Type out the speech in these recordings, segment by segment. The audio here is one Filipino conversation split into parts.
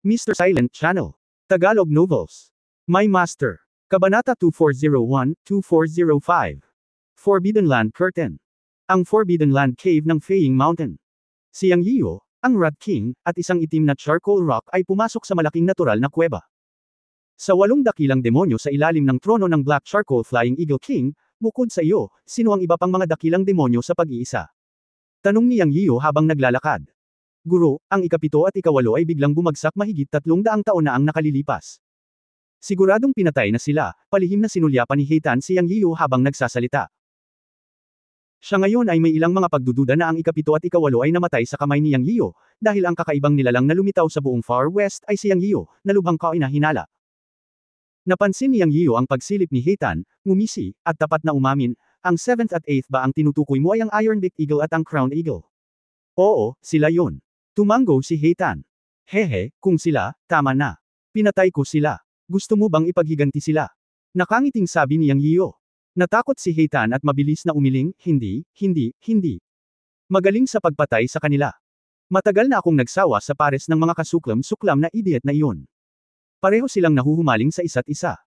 Mr. Silent Channel. Tagalog Novels. My Master. Kabanata 2401-2405. Forbidden Land Curtain. Ang Forbidden Land Cave ng Feying Mountain. Si Yang Yiyo, ang Rat King, at isang itim na charcoal rock ay pumasok sa malaking natural na kuweba. Sa 8 dakilang demonyo sa ilalim ng trono ng Black Charcoal Flying Eagle King, bukod sa iyo, sino ang iba pang mga dakilang demonyo sa pag-iisa? Tanong ni Yang Yiyo habang naglalakad. Guro, ang ikapito at ikawalo ay biglang bumagsak mahigit 300 taon na ang nakalilipas. Siguradong pinatay na sila, palihim na sinulyapan ni Heitan si Yang Yiyo habang nagsasalita. Siya ngayon ay may ilang mga pagdududa na ang ikapito at ikawalo ay namatay sa kamay ni Yang Yiyo, dahil ang kakaibang nilalang na lumitaw sa buong Far West ay si Yang Yiyo, na lubhang kainahinala. Napansin ni Yang Yiyo ang pagsilip ni Heitan, ngumisi, at tapat na umamin, ang 7th at 8th ba ang tinutukoy mo ay ang Iron-beaked Eagle at ang Crowned Eagle? Oo, sila yun. Tumanggo si Heitan. Hehe, kung sila, tama na. Pinatay ko sila. Gusto mo bang ipaghiganti sila? Nakangiting sabi ni Yang Yiyo. Natakot si Heitan at mabilis na umiling, hindi. Magaling sa pagpatay sa kanila. Matagal na akong nagsawa sa pares ng mga kasuklam-suklam na idiot na iyon. Pareho silang nahuhumaling sa isa't isa.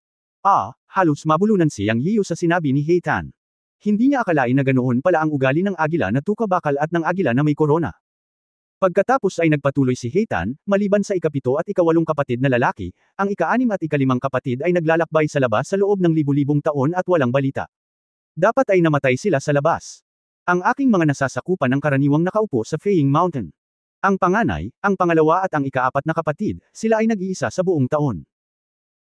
Halos mabulunan si Yang Yiyo sa sinabi ni Heitan. Hindi niya akalain na ganoon pala ang ugali ng agila na tukabakal at ng agila na may korona. Pagkatapos ay nagpatuloy si Heitan, maliban sa ikapito at ikawalong kapatid na lalaki, ang ika-6 at ika-5 kapatid ay naglalakbay sa labas sa loob ng libu-libong taon at walang balita. Dapat ay namatay sila sa labas. Ang aking mga nasasakupan ang karaniwang nakaupo sa Feying Mountain. Ang panganay, ang pangalawa at ang ika-4 na kapatid, sila ay nag-iisa sa buong taon.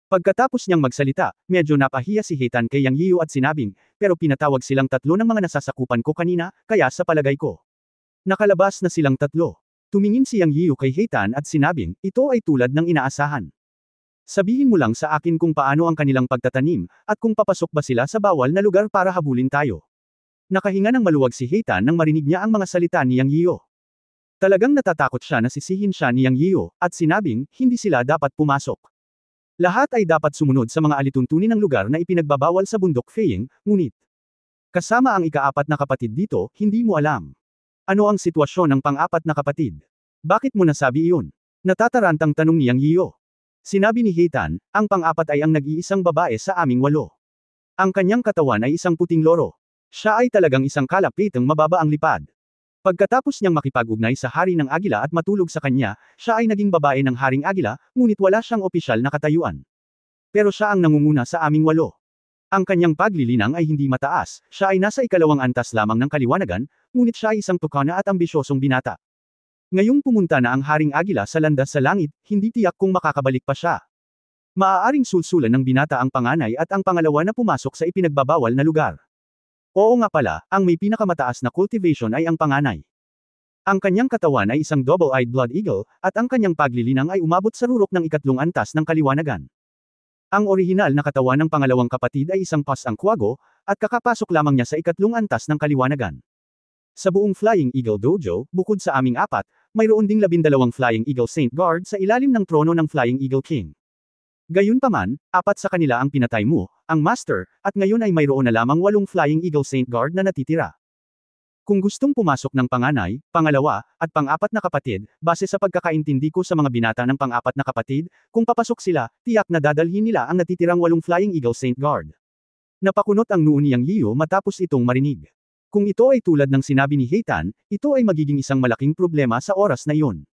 Pagkatapos niyang magsalita, medyo napahiya si Heitan kay Yang Yiyo at sinabing, pero pinatawag silang tatlo ng mga nasasakupan ko kanina, kaya sa palagay ko. Nakalabas na silang tatlo. Tumingin si Yang Yiyo kay Heitan at sinabing, ito ay tulad ng inaasahan. Sabihin mo lang sa akin kung paano ang kanilang pagtatanim, at kung papasok ba sila sa bawal na lugar para habulin tayo. Nakahinga ng maluwag si Heitan nang marinig niya ang mga salita ni Yang Yiyo. Talagang natatakot siya na sisihin siya ni Yang Yiyo, at sinabing, hindi sila dapat pumasok. Lahat ay dapat sumunod sa mga alituntunin ng lugar na ipinagbabawal sa bundok Feying, ngunit kasama ang ika-4 na kapatid dito, hindi mo alam. Ano ang sitwasyon ng pang-4 na kapatid? Bakit mo nasabi iyon? Natatarantang tanong ni Yang Yiyo. Sinabi ni Heitan, ang pang-4 ay ang nag-iisang babae sa aming 8. Ang kanyang katawan ay isang puting loro. Siya ay talagang isang kalapitang mababa ang lipad. Pagkatapos niyang makipag-ugnay sa hari ng agila at matulog sa kanya, siya ay naging babae ng haring agila, ngunit wala siyang opisyal na katayuan. Pero siya ang nangunguna sa aming 8. Ang kanyang paglilinang ay hindi mataas, siya ay nasa ikalawang antas lamang ng kaliwanagan, ngunit siya ay isang tukana at ambisyosong binata. Ngayong pumunta na ang haring agila sa landas sa langit, hindi tiyak kung makakabalik pa siya. Maaaring sulsulan ng binata ang panganay at ang pangalawa na pumasok sa ipinagbabawal na lugar. Oo nga pala, ang may pinakamataas na cultivation ay ang panganay. Ang kanyang katawan ay isang double-eyed blood eagle, at ang kanyang paglilinang ay umabot sa rurok ng ikatlong antas ng kaliwanagan. Ang orihinal na katawan ng pangalawang kapatid ay isang pas-angkwago, at kakapasok lamang niya sa ikatlong antas ng kaliwanagan. Sa buong Flying Eagle Dojo, bukod sa aming 4, mayroon ding 12 Flying Eagle Saint Guard sa ilalim ng trono ng Flying Eagle King. Gayunpaman, 4 sa kanila ang pinatay mo, ang Master, at ngayon ay mayroon na lamang 8 Flying Eagle Saint Guard na natitira. Kung gustong pumasok ng panganay, pangalawa, at pang-4 na kapatid, base sa pagkakaintindi ko sa mga binata ng pang-4 na kapatid, kung papasok sila, tiyak na dadalhin nila ang natitirang 8 Flying Eagle Saint Guard. Napakunot ang noo ni Yang Yiyo matapos itong marinig. Kung ito ay tulad ng sinabi ni Heitan, ito ay magiging isang malaking problema sa oras na iyon.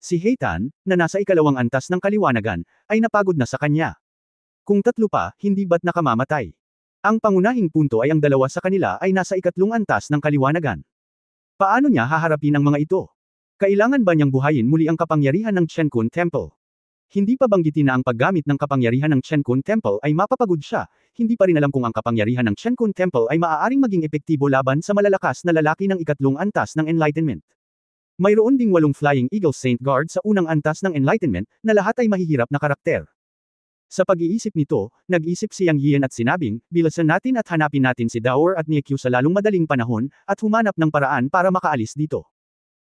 Si Heitan, na nasa ikalawang antas ng kaliwanagan, ay napagod na sa kanya. Kung 3 pa, hindi ba't nakamamatay? Ang pangunahing punto ay ang 2 sa kanila ay nasa ikatlong antas ng kaliwanagan. Paano niya haharapin ang mga ito? Kailangan ba niyang buhayin muli ang kapangyarihan ng Chenkun Temple? Hindi pa banggitin na ang paggamit ng kapangyarihan ng Chenkun Temple ay mapapagod siya, hindi pa rin alam kung ang kapangyarihan ng Chenkun Temple ay maaaring maging epektibo laban sa malalakas na lalaki ng ikatlong antas ng Enlightenment. Mayroon ding 8 Flying Eagle Saint Guard sa unang antas ng Enlightenment, na lahat ay mahihirap na karakter. Sa pag-iisip nito, nag-isip si Yang Yiyan at sinabing, bilisan natin at hanapin natin si Dower at Niekyu sa lalong madaling panahon, at humanap ng paraan para makaalis dito.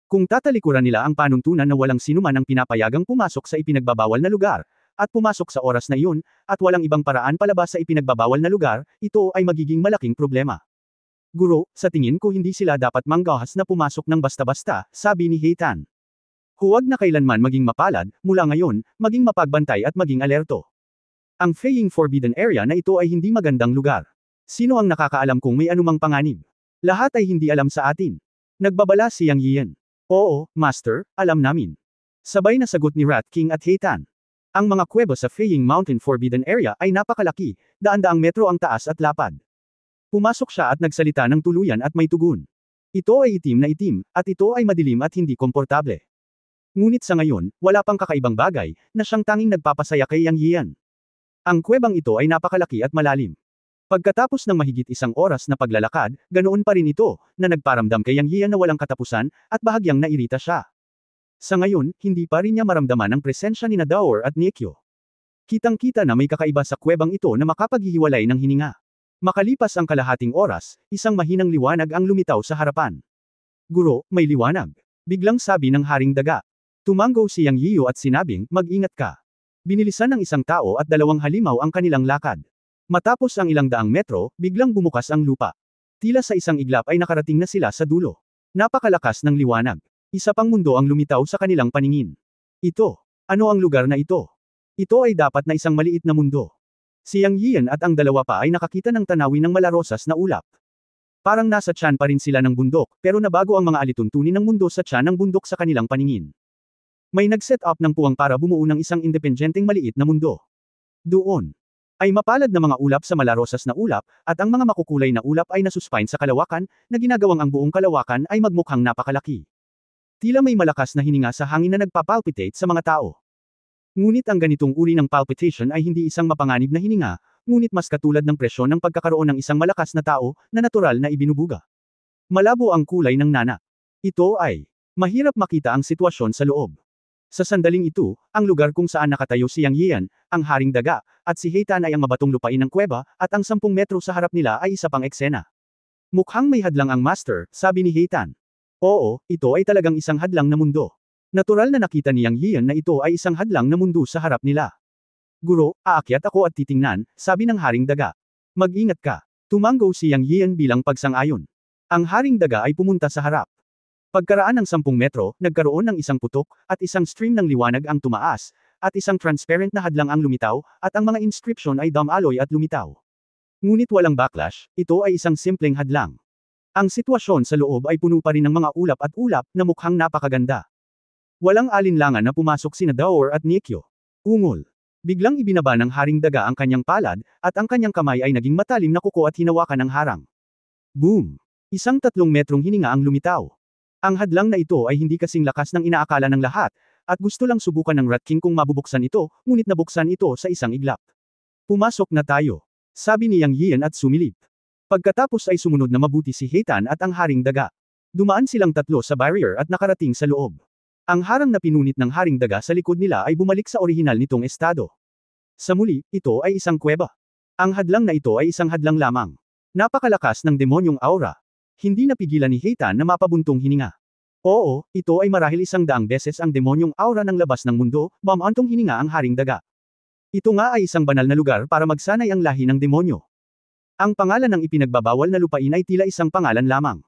Kung tatalikuran nila ang panuntunan na walang sinuman ang pinapayagang pumasok sa ipinagbabawal na lugar, at pumasok sa oras na iyon, at walang ibang paraan palabas sa ipinagbabawal na lugar, ito ay magiging malaking problema. Guro, sa tingin ko hindi sila dapat manggahas na pumasok ng basta-basta, sabi ni Heitan. Huwag na kailanman maging mapalad, mula ngayon, maging mapagbantay at maging alerto. Ang Feiying Forbidden Area na ito ay hindi magandang lugar. Sino ang nakakaalam kung may anumang panganib? Lahat ay hindi alam sa atin. Nagbabala si Yang Yian. Oo, Master, alam namin. Sabay na sagot ni Rat King at Heitan. Ang mga kuweba sa Feiying Mountain Forbidden Area ay napakalaki, daan-daang metro ang taas at lapad. Pumasok siya at nagsalita ng tuluyan at may tugon. Ito ay itim na itim, at ito ay madilim at hindi komportable. Ngunit sa ngayon, wala pang kakaibang bagay, na siyang tanging nagpapasaya kay Yang Yian. Ang kuwebang ito ay napakalaki at malalim. Pagkatapos ng mahigit isang oras na paglalakad, ganoon pa rin ito, na nagparamdam kay Yang Yian na walang katapusan, at bahagyang nairita siya. Sa ngayon, hindi pa rin niya maramdaman ang presensya ni Daor at Niekyo. Kitang-kita na may kakaiba sa kuwebang ito na makapaghihiwalay ng hininga. Makalipas ang kalahating oras, isang mahinang liwanag ang lumitaw sa harapan. Guro, may liwanag. Biglang sabi ng Haring Daga. Tumanggo si Yang Yiyo at sinabing, mag-ingat ka. Binilisan ng isang tao at 2 halimaw ang kanilang lakad. Matapos ang ilang daang metro, biglang bumukas ang lupa. Tila sa isang iglap ay nakarating na sila sa dulo. Napakalakas ng liwanag. Isa pang mundo ang lumitaw sa kanilang paningin. Ito. Ano ang lugar na ito? Ito ay dapat na isang maliit na mundo. Si Yang Yian at ang dalawa pa ay nakakita ng tanawin ng malarosas na ulap. Parang nasa tiyan pa rin sila ng bundok, pero nabago ang mga alituntunin ng mundo sa tiyan ng bundok sa kanilang paningin. May nag-set up ng puwang para bumuo ng isang independenteng maliit na mundo. Doon ay mapalad na mga ulap sa malarosas na ulap, at ang mga makukulay na ulap ay nasuspine sa kalawakan, na ginagawang ang buong kalawakan ay magmukhang napakalaki. Tila may malakas na hininga sa hangin na nagpapalpitate sa mga tao. Ngunit ang ganitong uri ng palpitation ay hindi isang mapanganib na hininga, ngunit mas katulad ng presyon ng pagkakaroon ng isang malakas na tao, na natural na ibinubuga. Malabo ang kulay ng nana. Ito ay mahirap makita ang sitwasyon sa loob. Sa sandaling ito, ang lugar kung saan nakatayo si Yang Yian, ang Haring Daga, at si Heitan ay ang mabatong lupain ng kuweba, at ang 10 metro sa harap nila ay isa pang eksena. Mukhang may hadlang ang Master, sabi ni Heitan. Oo, ito ay talagang isang hadlang na mundo. Natural na nakita ni Yang Yian na ito ay isang hadlang na mundo sa harap nila. Guro, aakyat ako at titingnan, sabi ng Haring Daga. Mag-ingat ka. Tumanggo si Yang Yian bilang pagsang-ayon. Ang Haring Daga ay pumunta sa harap. Pagkaraan ng 10 metro, nagkaroon ng isang putok, at isang stream ng liwanag ang tumaas, at isang transparent na hadlang ang lumitaw, at ang mga inscription ay dumaloy at lumitaw. Ngunit walang backlash, ito ay isang simpleng hadlang. Ang sitwasyon sa loob ay puno pa rin ng mga ulap at ulap na mukhang napakaganda. Walang alinlangan na pumasok sina Daor at Niekyo. Ungol. Biglang ibinaba ng Haring Daga ang kanyang palad, at ang kanyang kamay ay naging matalim na kuko at hinawakan ng harang. Boom! Isang 3 metrong hininga ang lumitaw. Ang hadlang na ito ay hindi kasing lakas ng inaakala ng lahat, at gusto lang subukan ng Rat King kung mabubuksan ito, ngunit nabuksan ito sa isang iglap. Pumasok na tayo. Sabi ni Yang Yian at sumilip. Pagkatapos ay sumunod na mabuti si Heitan at ang Haring Daga. Dumaan silang tatlo sa barrier at nakarating sa loob. Ang harang na pinunit ng Haring Daga sa likod nila ay bumalik sa orihinal nitong estado. Sa muli, ito ay isang kuweba. Ang hadlang na ito ay isang hadlang lamang. Napakalakas ng demonyong aura. Hindi napigilan ni Heitan na mapabuntong hininga. Oo, ito ay marahil 100 beses ang demonyong aura ng labas ng mundo, bamantong hininga ang Haring Daga. Ito nga ay isang banal na lugar para magsanay ang lahi ng demonyo. Ang pangalan ng ipinagbabawal na lupain ay tila isang pangalan lamang.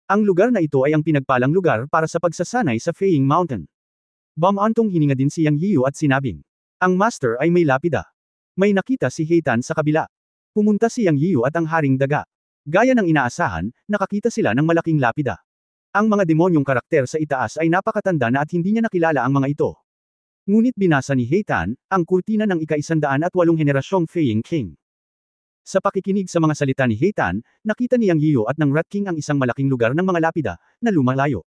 Ang lugar na ito ay ang pinagpalang lugar para sa pagsasanay sa Feiying Mountain. Bamantong hininga din si Yang Yiyo at sinabing, ang Master ay may lapida. May nakita si Heitan sa kabila. Pumunta si Yang Yiyo at ang Haring Daga. Gaya ng inaasahan, nakakita sila ng malaking lapida. Ang mga demonyong karakter sa itaas ay napakatanda na at hindi niya nakilala ang mga ito. Ngunit binasa ni Heitan, ang kurtina ng ika-108 henerasyong Feiying King. Sa pakikinig sa mga salita ni Heitan, nakita ni Yang Yiyo at ng Rat King ang isang malaking lugar ng mga lapida, na lumalayo.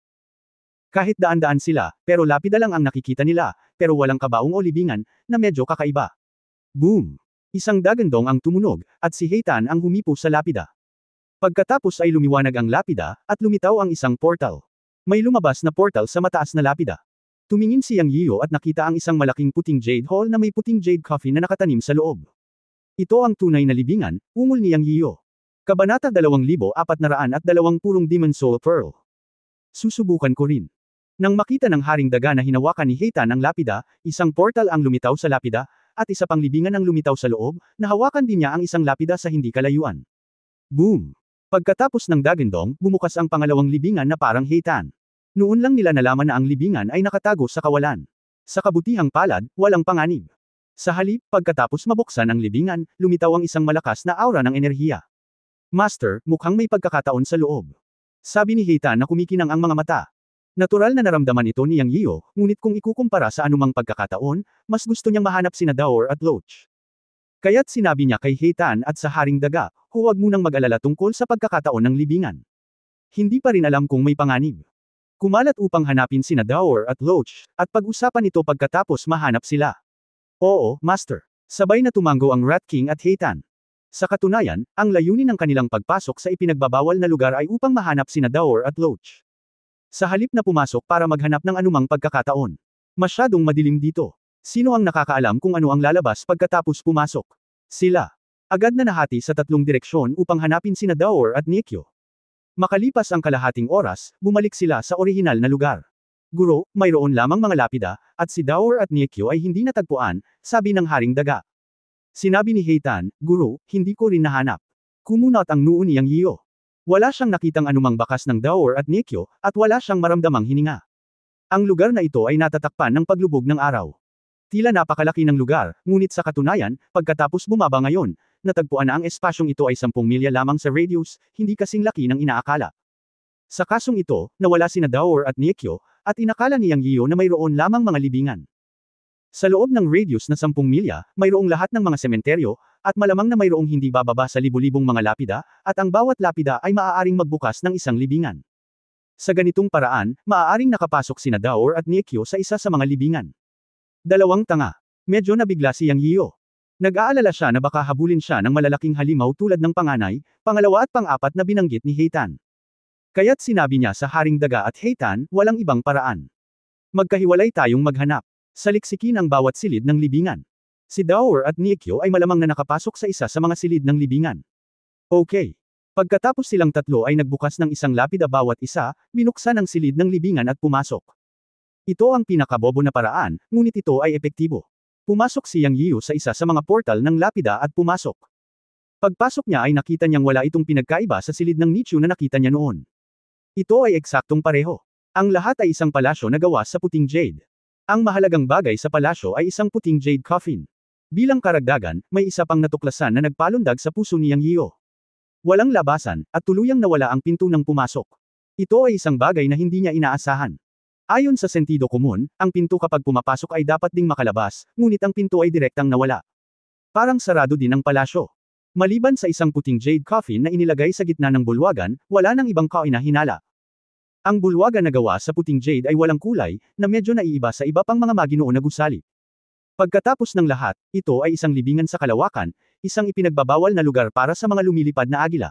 Kahit daan-daan sila, pero lapida lang ang nakikita nila, pero walang kabaong o libingan, na medyo kakaiba. Boom! Isang dagandong ang tumunog, at si Heitan ang humipo sa lapida. Pagkatapos ay lumiwanag ang lapida, at lumitaw ang isang portal. May lumabas na portal sa mataas na lapida. Tumingin si Yang Yiyo at nakita ang isang malaking puting jade hall na may puting jade coffee na nakatanim sa loob. Ito ang tunay na libingan, ungol ni Yang Yiyo. Kabanata 2420 purong Demon Soul Pearl. Susubukan ko rin. Nang makita ng Haring Daga na hinawakan ni Heitan ang lapida, isang portal ang lumitaw sa lapida, at isa pang libingan ang lumitaw sa loob, nahawakan din niya ang isang lapida sa hindi kalayuan. Boom! Pagkatapos ng dagandong, bumukas ang pangalawang libingan na parang Heitan. Noon lang nila nalaman na ang libingan ay nakatago sa kawalan. Sa kabutihang palad, walang panganib. Sa halip, pagkatapos mabuksan ang libingan, lumitaw ang isang malakas na aura ng enerhiya. Master, mukhang may pagkakataon sa loob. Sabi ni Heitan na kumikinang ang mga mata. Natural na naramdaman ito ni Yang Yiyo, ngunit kung ikukumpara sa anumang pagkakataon, mas gusto niyang mahanap sina Daor at Loach. Kaya't sinabi niya kay Heitan at sa Haring Daga, huwag munang mag-alala tungkol sa pagkakataon ng libingan. Hindi pa rin alam kung may panganib. Kumalat upang hanapin sina Daor at Loach, at pag-usapan ito pagkatapos mahanap sila. Oo, Master. Sabay na tumango ang Rat King at Heitan. Sa katunayan, ang layunin ng kanilang pagpasok sa ipinagbabawal na lugar ay upang mahanap sina Daor at Loach. Sa halip na pumasok para maghanap ng anumang pagkakataon. Masyadong madilim dito. Sino ang nakakaalam kung ano ang lalabas pagkatapos pumasok? Sila. Agad na nahati sa tatlong direksyon upang hanapin sina Daor at Niekyo. Makalipas ang kalahating oras, bumalik sila sa orihinal na lugar. Guro, mayroon lamang mga lapida, at si Daor at Niekyo ay hindi natagpuan, sabi ng Haring Daga. Sinabi ni Heitan, Guro, hindi ko rin nahanap. Kumunot ang noo ni Yang Yiyo. Wala siyang nakitang anumang bakas ng Daor at Niekyo, at wala siyang maramdamang hininga. Ang lugar na ito ay natatakpan ng paglubog ng araw. Tila napakalaki ng lugar, ngunit sa katunayan, pagkatapos bumaba ngayon, natagpuan na ang espasyong ito ay 10 milya lamang sa radius, hindi kasing laki ng inaakala. Sa kasong ito, nawala sina Daor at Niekyo, at inakala ni Yang Yiyo na mayroon lamang mga libingan. Sa loob ng radius na 10 milya, mayroong lahat ng mga sementeryo, at malamang na mayroong hindi bababa sa libu-libong mga lapida, at ang bawat lapida ay maaaring magbukas ng isang libingan. Sa ganitong paraan, maaaring nakapasok sina Daor at Niekyo sa isa sa mga libingan. Dalawang tanga. Medyo nabigla si Yang Yiyo. Nag-aalala siya na baka habulin siya ng malalaking halimaw tulad ng panganay, pangalawa at pang-apat na binanggit ni Heitan. Kaya't sinabi niya sa Haring Daga at Heitan, walang ibang paraan. Magkahiwalay tayong maghanap. Saliksikin ang bawat silid ng libingan. Si Daor at Niekyo ay malamang na nakapasok sa isa sa mga silid ng libingan. Okay. Pagkatapos silang tatlo ay nagbukas ng isang lapida bawat isa, binuksan ang silid ng libingan at pumasok. Ito ang pinakabobo na paraan, ngunit ito ay epektibo. Pumasok si Yang Yiyo sa isa sa mga portal ng lapida at pumasok. Pagpasok niya ay nakita niyang wala itong pinagkaiba sa silid ng nicho na nakita niya noon. Ito ay eksaktong pareho. Ang lahat ay isang palasyo na gawa sa puting jade. Ang mahalagang bagay sa palasyo ay isang puting jade coffin. Bilang karagdagan, may isa pang natuklasan na nagpalundag sa puso ni Yang Yiyo. Walang labasan, at tuluyang nawala ang pinto ng pumasok. Ito ay isang bagay na hindi niya inaasahan. Ayon sa sentido komun, ang pinto kapag pumapasok ay dapat ding makalabas, ngunit ang pinto ay direktang nawala. Parang sarado din ang palasyo. Maliban sa isang puting jade coffin na inilagay sa gitna ng bulwagan, wala nang ibang kainahinala. Ang bulwagan na gawa sa puting jade ay walang kulay, na medyo naiiba sa iba pang mga maginoon na gusali. Pagkatapos ng lahat, ito ay isang libingan sa kalawakan, isang ipinagbabawal na lugar para sa mga lumilipad na agila.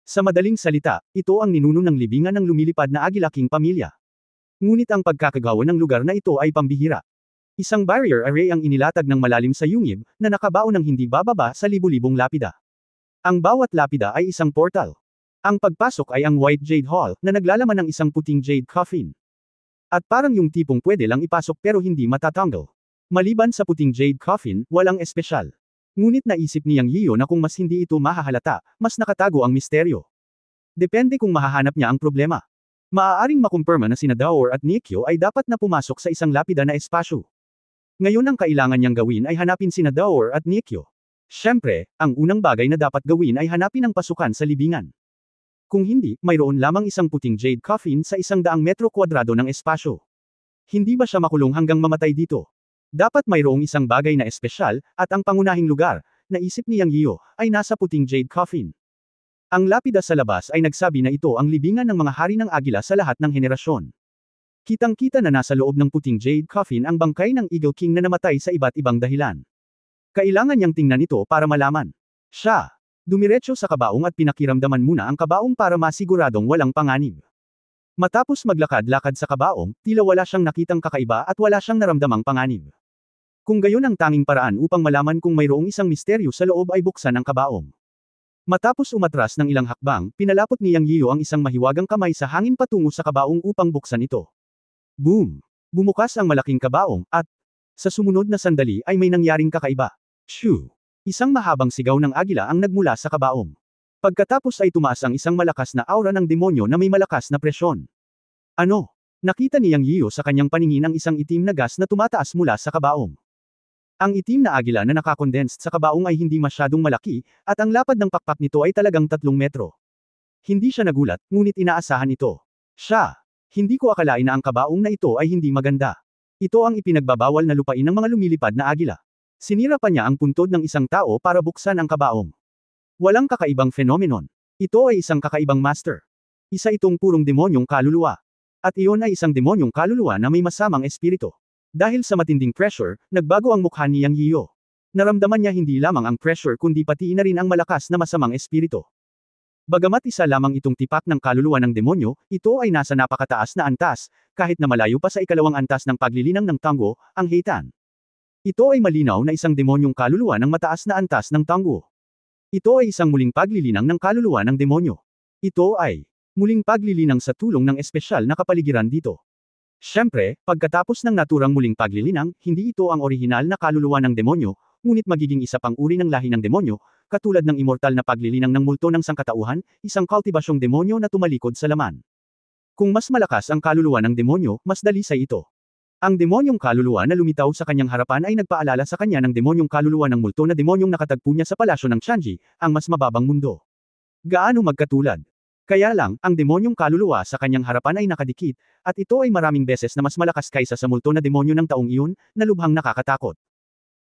Sa madaling salita, ito ang ninuno ng libingan ng lumilipad na Agila King pamilya. Ngunit ang pagkakagawa ng lugar na ito ay pambihira. Isang barrier array ang inilatag ng malalim sa yungib, na nakabaon ng hindi bababa sa libu-libong lapida. Ang bawat lapida ay isang portal. Ang pagpasok ay ang White Jade Hall, na naglalaman ng isang puting jade coffin. At parang yung tipong pwede lang ipasok pero hindi matatanggal. Maliban sa puting jade coffin, walang espesyal. Ngunit naisip ni Yang Yiyo na kung mas hindi ito mahahalata, mas nakatago ang misteryo. Depende kung mahahanap niya ang problema. Maaaring makumpirma na sina Daor at Niekyo ay dapat na pumasok sa isang lapida na espasyo. Ngayon ang kailangan niyang gawin ay hanapin sina Daor at Niekyo. Siyempre, ang unang bagay na dapat gawin ay hanapin ang pasukan sa libingan. Kung hindi, mayroon lamang isang puting jade coffin sa 100 metro kwadrado ng espasyo. Hindi ba siya makulong hanggang mamatay dito? Dapat mayroong isang bagay na espesyal, at ang pangunahing lugar, naisip ni Yang Yiyo, ay nasa puting jade coffin. Ang lapida sa labas ay nagsabi na ito ang libingan ng mga hari ng agila sa lahat ng henerasyon. Kitang-kita na nasa loob ng puting jade coffin ang bangkay ng Eagle King na namatay sa iba't ibang dahilan. Kailangan niyang tingnan ito para malaman. Siya. Dumiretso sa kabaong at pinakiramdaman muna ang kabaong para masiguradong walang panganib. Matapos maglakad-lakad sa kabaong, tila wala siyang nakitang kakaiba at wala siyang naramdamang panganib. Kung gayon ang tanging paraan upang malaman kung mayroong isang misteryo sa loob ay buksan ang kabaong. Matapos umatras ng ilang hakbang, pinalapot ni Yang Yiyo ang isang mahiwagang kamay sa hangin patungo sa kabaong upang buksan ito. Boom! Bumukas ang malaking kabaong, at sa sumunod na sandali ay may nangyaring kakaiba. Shoo! Isang mahabang sigaw ng agila ang nagmula sa kabaong. Pagkatapos ay tumaas ang isang malakas na aura ng demonyo na may malakas na presyon. Ano? Nakita ni Yang Yiyo sa kanyang paningin ang isang itim na gas na tumataas mula sa kabaong. Ang itim na agila na nakakondensed sa kabaong ay hindi masyadong malaki, at ang lapad ng pakpak nito ay talagang 3 metro. Hindi siya nagulat, ngunit inaasahan ito. Siya! Hindi ko akalain na ang kabaong na ito ay hindi maganda. Ito ang ipinagbabawal na lupain ng mga lumilipad na agila. Sinira pa niya ang puntod ng isang tao para buksan ang kabaong. Walang kakaibang phenomenon. Ito ay isang kakaibang master. Isa itong purong demonyong kaluluwa. At iyon ay isang demonyong kaluluwa na may masamang espiritu. Dahil sa matinding pressure, nagbago ang mukha ni Yang Yiyo. Naramdaman niya hindi lamang ang pressure kundi pati na rin ang malakas na masamang espiritu. Bagamat isa lamang itong tipak ng kaluluwa ng demonyo, ito ay nasa napakataas na antas, kahit na malayo pa sa ikalawang antas ng paglilinang ng Tanggo, ang Heitan. Ito ay malinaw na isang demonyong kaluluwa ng mataas na antas ng Tanggo. Ito ay isang muling paglilinang ng kaluluwa ng demonyo. Ito ay muling paglilinang sa tulong ng espesyal na kapaligiran dito. Siyempre, pagkatapos ng naturang muling paglilinang, hindi ito ang orihinal na kaluluwa ng demonyo, ngunit magiging isa pang uri ng lahi ng demonyo, katulad ng immortal na paglilinang ng multo ng sangkatauhan, isang kultibasyong demonyo na tumalikod sa laman. Kung mas malakas ang kaluluwa ng demonyo, mas dalisay ito. Ang demonyong kaluluwa na lumitaw sa kanyang harapan ay nagpaalala sa kanya ng demonyong kaluluwa ng multo na demonyong nakatagpo niya sa palasyo ng Chanji, ang mas mababang mundo. Gaano magkatulad? Kaya lang, ang demonyong kaluluwa sa kanyang harapan ay nakadikit, at ito ay maraming beses na mas malakas kaysa sa multo na demonyo ng taong iyon, na lubhang nakakatakot.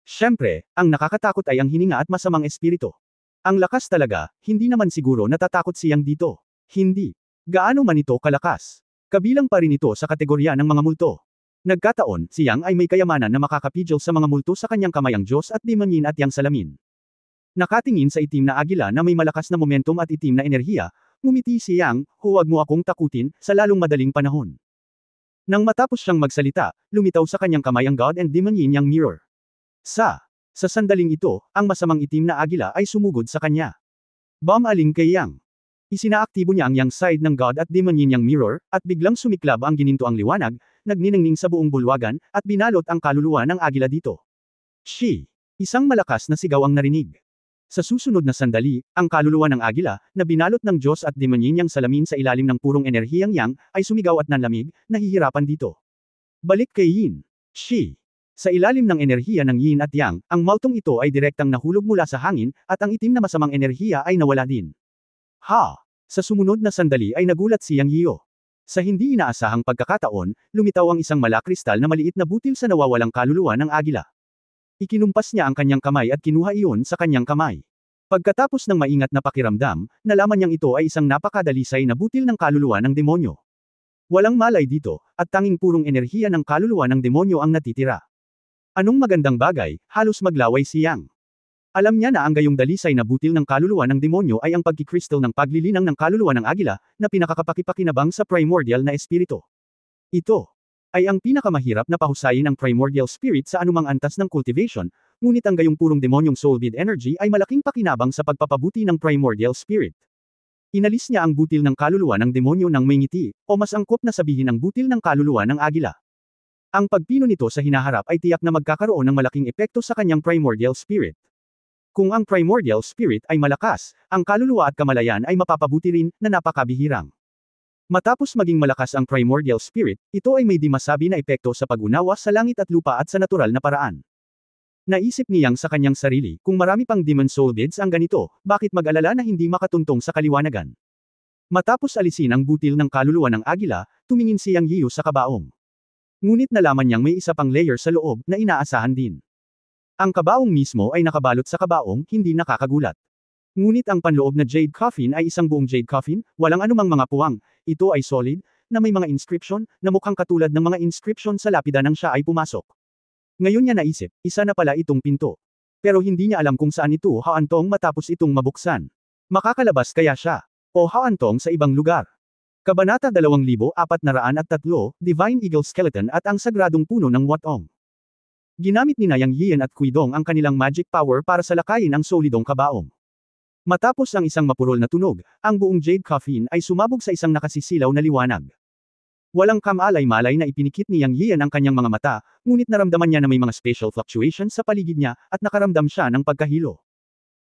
Siyempre, ang nakakatakot ay ang hininga at masamang espiritu. Ang lakas talaga, hindi naman siguro natatakot siyang dito. Hindi. Gaano man ito kalakas. Kabilang pa rin ito sa kategorya ng mga multo. Nagkataon, siyang ay may kayamanan na makakapigil sa mga multo sa kanyang kamay ang Diyos at demonyin at yang salamin. Nakatingin sa itim na agila na may malakas na momentum at itim na enerhiya, ngumiti si Yang, huwag mo akong takutin, sa lalong madaling panahon. Nang matapos siyang magsalita, lumitaw sa kanyang kamay ang God and Demon Yin Yang Mirror. Sa sandaling ito, ang masamang itim na agila ay sumugod sa kanya. Bumaling kay Yang. Isinaaktibo niya ang Yang side ng God at Demon Yin Yang Mirror, at biglang sumiklab ang gininto ang liwanag, nagniningning sa buong bulwagan, at binalot ang kaluluwa ng agila dito. Shi! Isang malakas na sigaw ang narinig. Sa susunod na sandali, ang kaluluwa ng agila, na binalot ng Diyos at demonyin yang salamin sa ilalim ng purong enerhiyang yang, ay sumigaw at nanlamig, nahihirapan dito. Balik kay Yin. Shi. Sa ilalim ng enerhiya ng Yin at Yang, ang multong ito ay direktang nahulog mula sa hangin, at ang itim na masamang enerhiya ay nawala din. Ha! Sa sumunod na sandali ay nagulat si Yang Yiyo. Sa hindi inaasahang pagkakataon, lumitaw ang isang malakristal na maliit na butil sa nawawalang kaluluwa ng agila. Ikinumpas niya ang kanyang kamay at kinuha iyon sa kanyang kamay. Pagkatapos ng maingat na pakiramdam, nalaman niyang ito ay isang napakadalisay na butil ng kaluluwa ng demonyo. Walang malay dito, at tanging purong enerhiya ng kaluluwa ng demonyo ang natitira. Anong magandang bagay, halos maglaway si Yang. Alam niya na ang gayong dalisay na butil ng kaluluwa ng demonyo ay ang pagkikristal ng paglilinang ng kaluluwa ng agila, na pinakakapakipakinabang sa primordial na espiritu. Ito ay ang pinakamahirap na pahusayin ang primordial spirit sa anumang antas ng cultivation, ngunit ang gayong purong demonyong soulbid energy ay malaking pakinabang sa pagpapabuti ng primordial spirit. Inalis niya ang butil ng kaluluwa ng demonyo ng may ngiti, o mas angkop na sabihin ang butil ng kaluluwa ng agila. Ang pagpino nito sa hinaharap ay tiyak na magkakaroon ng malaking epekto sa kanyang primordial spirit. Kung ang primordial spirit ay malakas, ang kaluluwa at kamalayan ay mapapabuti rin, na napakabihirang. Matapos maging malakas ang primordial spirit, ito ay may di masabi na epekto sa pag-unawa sa langit at lupa at sa natural na paraan. Naisip niyang sa kanyang sarili, kung marami pang demon soul beads ang ganito, bakit mag-alala na hindi makatuntong sa kaliwanagan? Matapos alisin ang butil ng kaluluwa ng agila, tumingin si Yang Yiyo sa kabaong. Ngunit nalaman niyang may isa pang layer sa loob, na inaasahan din. Ang kabaong mismo ay nakabalot sa kabaong, hindi nakakagulat. Ngunit ang panloob na jade coffin ay isang buong jade coffin, walang anumang mga puwang, ito ay solid, na may mga inscription, na mukhang katulad ng mga inscription sa lapida nang siya ay pumasok. Ngayon niya naisip, isa na pala itong pinto. Pero hindi niya alam kung saan ito haantong matapos itong mabuksan. Makakalabas kaya siya, o haantong sa ibang lugar. Kabanata 2403, Divine Eagle Skeleton at ang sagradong puno ng Watong. Ginamit ni Yang Yiyan at Kuidong ang kanilang magic power para salakayin ang solidong kabaong. Matapos ang isang mapurol na tunog, ang buong jade coffin ay sumabog sa isang nakasisilaw na liwanag. Walang kamalay-malay na ipinikit ni Yang Yiyan ang kanyang mga mata, ngunit naramdaman niya na may mga spatial fluctuations sa paligid niya, at nakaramdam siya ng pagkahilo.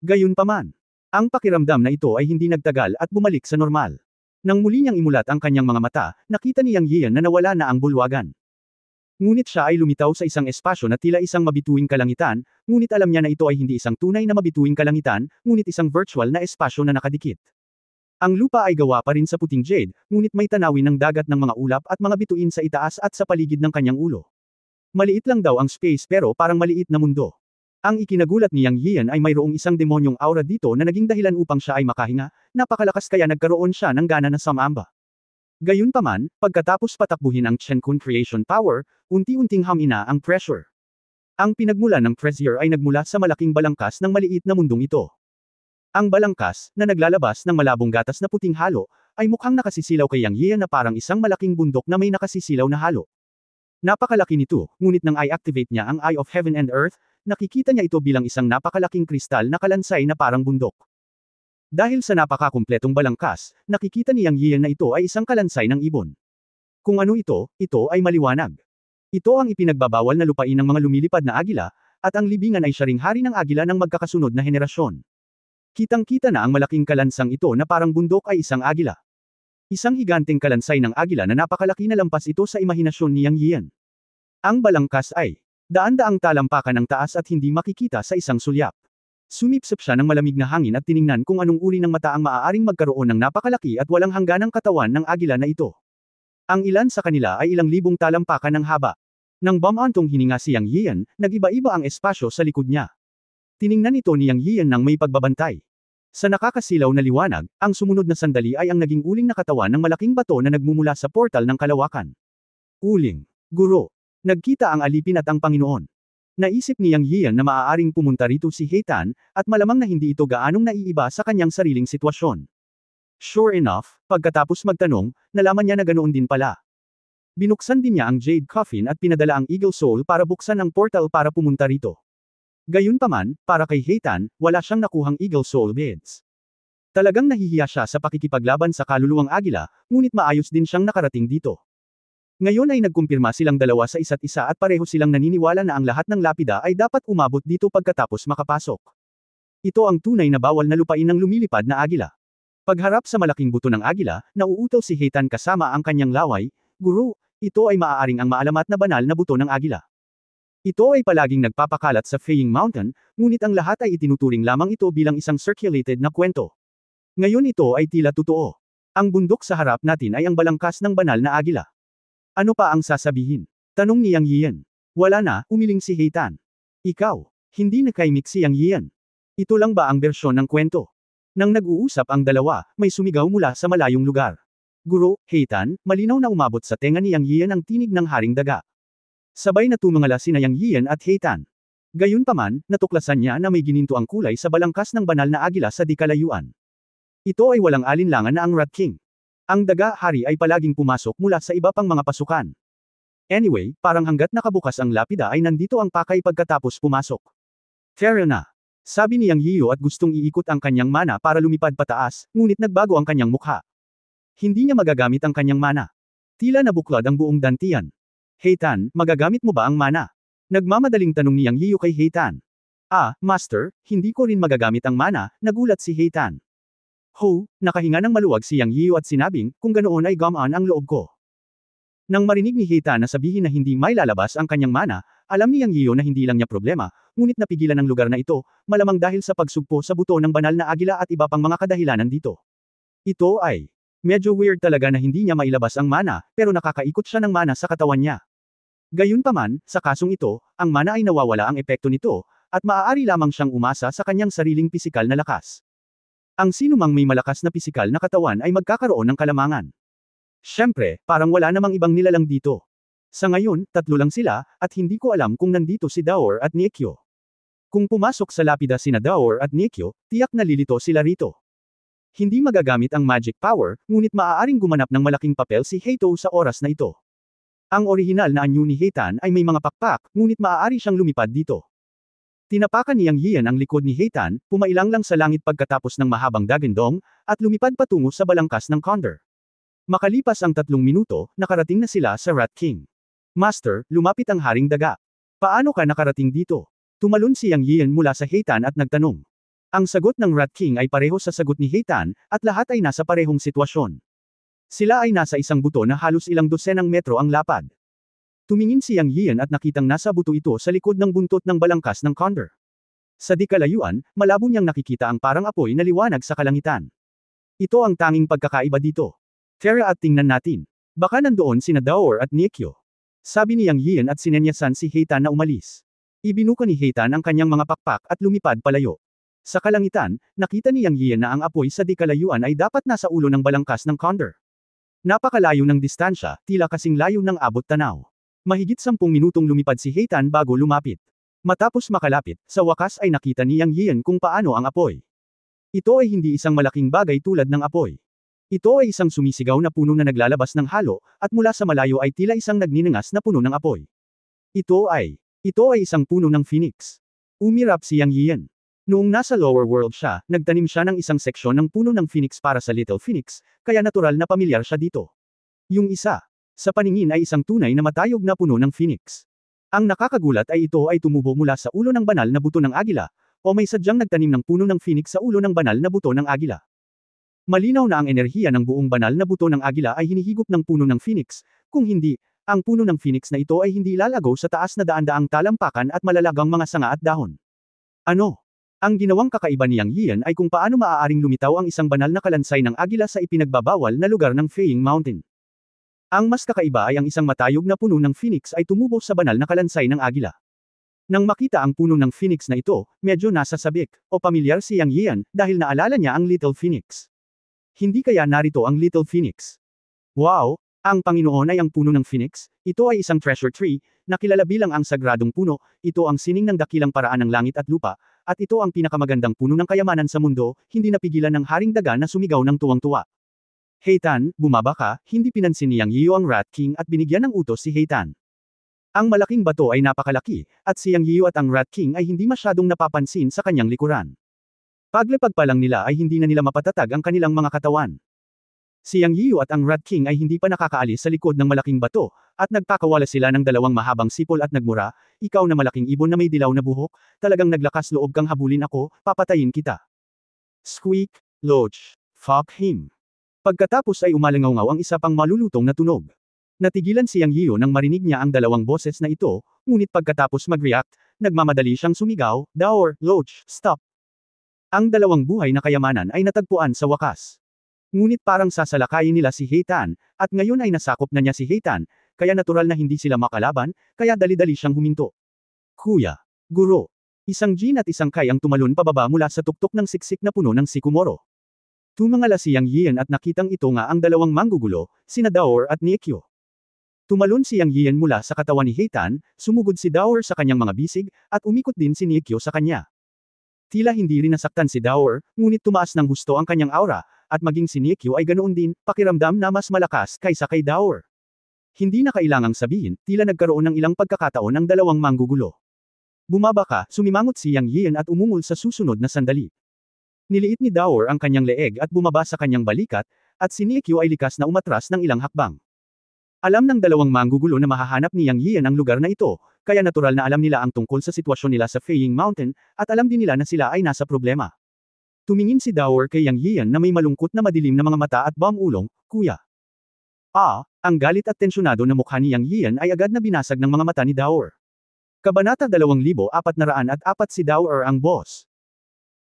Gayunpaman, ang pakiramdam na ito ay hindi nagtagal at bumalik sa normal. Nang muli niyang imulat ang kanyang mga mata, nakita ni Yang Yian na nawala na ang bulwagan. Ngunit siya ay lumitaw sa isang espasyo na tila isang mabituing kalangitan, ngunit alam niya na ito ay hindi isang tunay na mabituing kalangitan, ngunit isang virtual na espasyo na nakadikit. Ang lupa ay gawa pa rin sa puting jade, ngunit may tanawin ng dagat ng mga ulap at mga bituin sa itaas at sa paligid ng kanyang ulo. Maliit lang daw ang space pero parang maliit na mundo. Ang ikinagulat ni Yang Yian ay mayroong isang demonyong aura dito na naging dahilan upang siya ay makahinga, napakalakas kaya nagkaroon siya ng gana na sumamba. Gayunpaman, pagkatapos patakbuhin ang Chen Kun Creation Power, unti-unting hamina ang pressure. Ang pinagmulan ng pressure ay nagmula sa malaking balangkas ng maliit na mundong ito. Ang balangkas, na naglalabas ng malabong gatas na puting halo, ay mukhang nakasisilaw kay Yang Yian na parang isang malaking bundok na may nakasisilaw na halo. Napakalaki nito, ngunit nang i-activate niya ang Eye of Heaven and Earth, nakikita niya ito bilang isang napakalaking kristal na kalansay na parang bundok. Dahil sa napakakumpletong balangkas, nakikita ni Yang Yian na ito ay isang kalansay ng ibon. Kung ano ito ay maliwanag. Ito ang ipinagbabawal na lupain ng mga lumilipad na agila, at ang libingan ay siya ring hari ng agila ng magkakasunod na henerasyon. Kitang-kita na ang malaking kalansang ito na parang bundok ay isang agila. Isang higanteng kalansay ng agila na napakalaki na lampas ito sa imahinasyon ni Yang Yian. Ang balangkas ay daan-daang talampakan ng taas at hindi makikita sa isang sulyap. Sumipsip siya ng malamig na hangin at tiningnan kung anong uri ng mata ang maaaring magkaroon ng napakalaki at walang hangganang katawan ng agila na ito. Ang ilan sa kanila ay ilang libong talampakan ng haba. Nang bumantong hininga si Yang Yian, nag-iba-iba ang espasyo sa likod niya. Tiningnan ito ni Yang Yian ng may pagbabantay. Sa nakakasilaw na liwanag, ang sumunod na sandali ay ang naging uling na katawan ng malaking bato na nagmumula sa portal ng kalawakan. Uling. Guro. Nagkita ang alipin at ang Panginoon. Naisip ni Yang Yian na maaaring pumunta rito si Heitan, at malamang na hindi ito gaanong naiiba sa kanyang sariling sitwasyon. Sure enough, pagkatapos magtanong, nalaman niya na ganoon din pala. Binuksan din niya ang Jade Coffin at pinadala ang Eagle Soul para buksan ang portal para pumunta rito. Gayunpaman, para kay Heitan, wala siyang nakuhang Eagle Soul Beads. Talagang nahihiya siya sa pakikipaglaban sa kaluluwang agila, ngunit maayos din siyang nakarating dito. Ngayon ay nagkumpirma silang dalawa sa isa't isa at pareho silang naniniwala na ang lahat ng lapida ay dapat umabot dito pagkatapos makapasok. Ito ang tunay na bawal na lupain ng lumilipad na agila. Pagharap sa malaking buto ng agila, nauutaw si Heitan kasama ang kanyang laway, Guru, ito ay maaaring ang maalamat na banal na buto ng agila. Ito ay palaging nagpapakalat sa Feying Mountain, ngunit ang lahat ay itinuturing lamang ito bilang isang circulated na kwento. Ngayon ito ay tila totoo. Ang bundok sa harap natin ay ang balangkas ng banal na agila. Ano pa ang sasabihin? Tanong ni Yang Yian. Wala na, umiling si Heitan. Ikaw, hindi nakaimik si Yang Yian. Ito lang ba ang bersyon ng kwento? Nang nag-uusap ang dalawa, may sumigaw mula sa malayong lugar. Guro, Heitan, malinaw na umabot sa tenga ni Yang Yian ang tinig ng haring daga. Sabay na tumangala sina Yang Yian at Heitan. Gayunpaman, natuklasan niya na may gininto ang kulay sa balangkas ng banal na agila sa di kalayuan. Ito ay walang alinlangan na ang Rat King. Ang daga-hari ay palaging pumasok mula sa iba pang mga pasukan. Anyway, parang hanggat nakabukas ang lapida ay nandito ang pakay pagkatapos pumasok. Fair na. Sabi ni Yang Yiyo at gustong iikot ang kanyang mana para lumipad pataas, ngunit nagbago ang kanyang mukha. Hindi niya magagamit ang kanyang mana. Tila nabuklad ang buong dantian. Heitan, magagamit mo ba ang mana? Nagmamadaling tanong ni Yang Yiyo kay Heitan. Master, hindi ko rin magagamit ang mana, nagulat si Heitan. Ho, nakahinga ng maluwag si Yang Yiyo at sinabing, kung ganoon ay gamaan ang loob ko. Nang marinig ni Heitan na sabihin na hindi may lalabas ang kanyang mana, alam ni Yang Yiyo na hindi lang niya problema, ngunit napigilan ang lugar na ito, malamang dahil sa pagsugpo sa buto ng banal na agila at iba pang mga kadahilanan dito. Ito ay medyo weird talaga na hindi niya mailabas ang mana, pero nakakaikot siya ng mana sa katawan niya. Gayunpaman, sa kasong ito, ang mana ay nawawala ang epekto nito, at maaari lamang siyang umasa sa kanyang sariling pisikal na lakas. Ang sinumang may malakas na pisikal na katawan ay magkakaroon ng kalamangan. Siyempre, parang wala namang ibang nilalang dito. Sa ngayon, tatlo lang sila, at hindi ko alam kung nandito si Daor at Niekyo. Kung pumasok sa lapida sina Daor at Niekyo, tiyak na lilito sila rito. Hindi magagamit ang magic power, ngunit maaaring gumanap ng malaking papel si Heito sa oras na ito. Ang orihinal na anyo ni Heitan ay may mga pakpak, ngunit maaari siyang lumipad dito. Tinapakan ni Yang Yian ang likod ni Heitan, pumailang lang sa langit pagkatapos ng mahabang dagandong, at lumipad patungo sa balangkas ng Condor. Makalipas ang 3 minuto, nakarating na sila sa Rat King. Master, lumapit ang haring daga. Paano ka nakarating dito? Tumalon si Yang Yian mula sa Heitan at nagtanong. Ang sagot ng Rat King ay pareho sa sagot ni Heitan, at lahat ay nasa parehong sitwasyon. Sila ay nasa isang buto na halos ilang dosenang metro ang lapad. Tumingin si Yang Yian at nakitang nasa buto ito sa likod ng buntot ng balangkas ng condor. Sa di kalayuan, malabo niyang nakikita ang parang apoy na liwanag sa kalangitan. Ito ang tanging pagkakaiba dito. Tara at tingnan natin. Baka nandoon sina Daor at Niekyo. Sabi ni Yang Yian at sinenyasan si Heitan na umalis. Ibinuka ni Heitan ang kanyang mga pakpak at lumipad palayo. Sa kalangitan, nakita ni Yang Yian na ang apoy sa di kalayuan ay dapat nasa ulo ng balangkas ng condor. Napakalayo ng distansya, tila kasing layo ng abot tanaw. Mahigit 10 minutong lumipad si Heitan bago lumapit. Matapos makalapit, sa wakas ay nakita ni Yang Yian kung paano ang apoy. Ito ay hindi isang malaking bagay tulad ng apoy. Ito ay isang sumisigaw na puno na naglalabas ng halo, at mula sa malayo ay tila isang nagninangas na puno ng apoy. Ito ay isang puno ng phoenix. Umirap si Yang Yian. Noong nasa lower world siya, nagtanim siya ng isang seksyon ng puno ng phoenix para sa Little Phoenix, kaya natural na pamilyar siya dito. Yung isa, sa paningin ay isang tunay na matayog na puno ng phoenix. Ang nakakagulat ay ito ay tumubo mula sa ulo ng banal na buto ng agila, o may sadyang nagtanim ng puno ng phoenix sa ulo ng banal na buto ng agila. Malinaw na ang enerhiya ng buong banal na buto ng agila ay hinihigop ng puno ng phoenix, kung hindi, ang puno ng phoenix na ito ay hindi lalagaw sa taas na daan-daang talampakan at malalagang mga sanga at dahon. Ano? Ang ginawang kakaiba ni Yang Yian ay kung paano maaaring lumitaw ang isang banal na kalansay ng agila sa ipinagbabawal na lugar ng Feiying Mountain. Ang mas kakaiba ay ang isang matayog na puno ng phoenix ay tumubo sa banal na kalansay ng agila. Nang makita ang puno ng phoenix na ito, medyo nasasabik, o pamilyar si Yang Yian, dahil naalala niya ang Little Phoenix. Hindi kaya narito ang Little Phoenix? Wow! Ang Panginoon ay ang puno ng phoenix, ito ay isang treasure tree, na kilala bilang ang sagradong puno, ito ang sining ng dakilang paraan ng langit at lupa, at ito ang pinakamagandang puno ng kayamanan sa mundo, hindi napigilan ng Haring Daga na sumigaw ng tuwang-tuwa. Heitan, bumaba ka, hindi pinansin ni Yang Yiu ang Rat King at binigyan ng utos si Heitan. Ang malaking bato ay napakalaki, at si Yang Yiu at ang Rat King ay hindi masyadong napapansin sa kanyang likuran. Paglipag pa lang nila ay hindi na nila mapatatag ang kanilang mga katawan. Si Yang Yiu at ang Rat King ay hindi pa nakakaalis sa likod ng malaking bato, at nagpakawala sila ng dalawang mahabang sipol at nagmura, ikaw na malaking ibon na may dilaw na buhok, talagang naglakas loob kang habulin ako, papatayin kita. Squeak, Loach, fuck him. Pagkatapos ay umalangaw ang isa pang malulutong na tunog. Natigilan si Yang Yiu nang marinig niya ang dalawang boses na ito, ngunit pagkatapos mag-react, nagmamadali siyang sumigaw, Daor, Loach, stop. Ang dalawang buhay na kayamanan ay natagpuan sa wakas. Ngunit parang sasalakayin nila si Heitan, at ngayon ay nasakop na niya si Heitan, kaya natural na hindi sila makalaban, kaya dali-dali siyang huminto. Kuya, Guro, isang Jin at isang Kai ang tumalon pababa mula sa tuktok ng siksik na puno ng Sycomoro. Tumangala si Yang Yian at nakitang ito nga ang dalawang manggugulo, sina Daor at Niekyo. Tumalon si Yang Yian mula sa katawan ni Heitan, sumugod si Daor sa kanyang mga bisig, at umikot din si Niekyo sa kanya. Tila hindi rin nasaktan si Daor, ngunit tumaas ng husto ang kanyang aura, at maging si Niekyo ay ganoon din, pakiramdam na mas malakas kaysa kay Daor. Hindi na kailangang sabihin, tila nagkaroon ng ilang pagkakataon ang dalawang manggugulo. Bumaba ka, sumimangot si Yang Yian at umungol sa susunod na sandali. Niliit ni Daor ang kanyang leeg at bumaba sa kanyang balikat, at si Niekyo ay likas na umatras ng ilang hakbang. Alam ng dalawang manggugulo na mahahanap ni Yang Yian ang lugar na ito, kaya natural na alam nila ang tungkol sa sitwasyon nila sa Feiying Mountain, at alam din nila na sila ay nasa problema. Tumingin si Daor kay Yang Yian na may malungkot na madilim na mga mata at ulong, kuya. Ang galit at tensyonado na mukha ni Yang Yian ay agad na binasag ng mga mata ni Daor. Kabanata 2404 si Daor ang boss.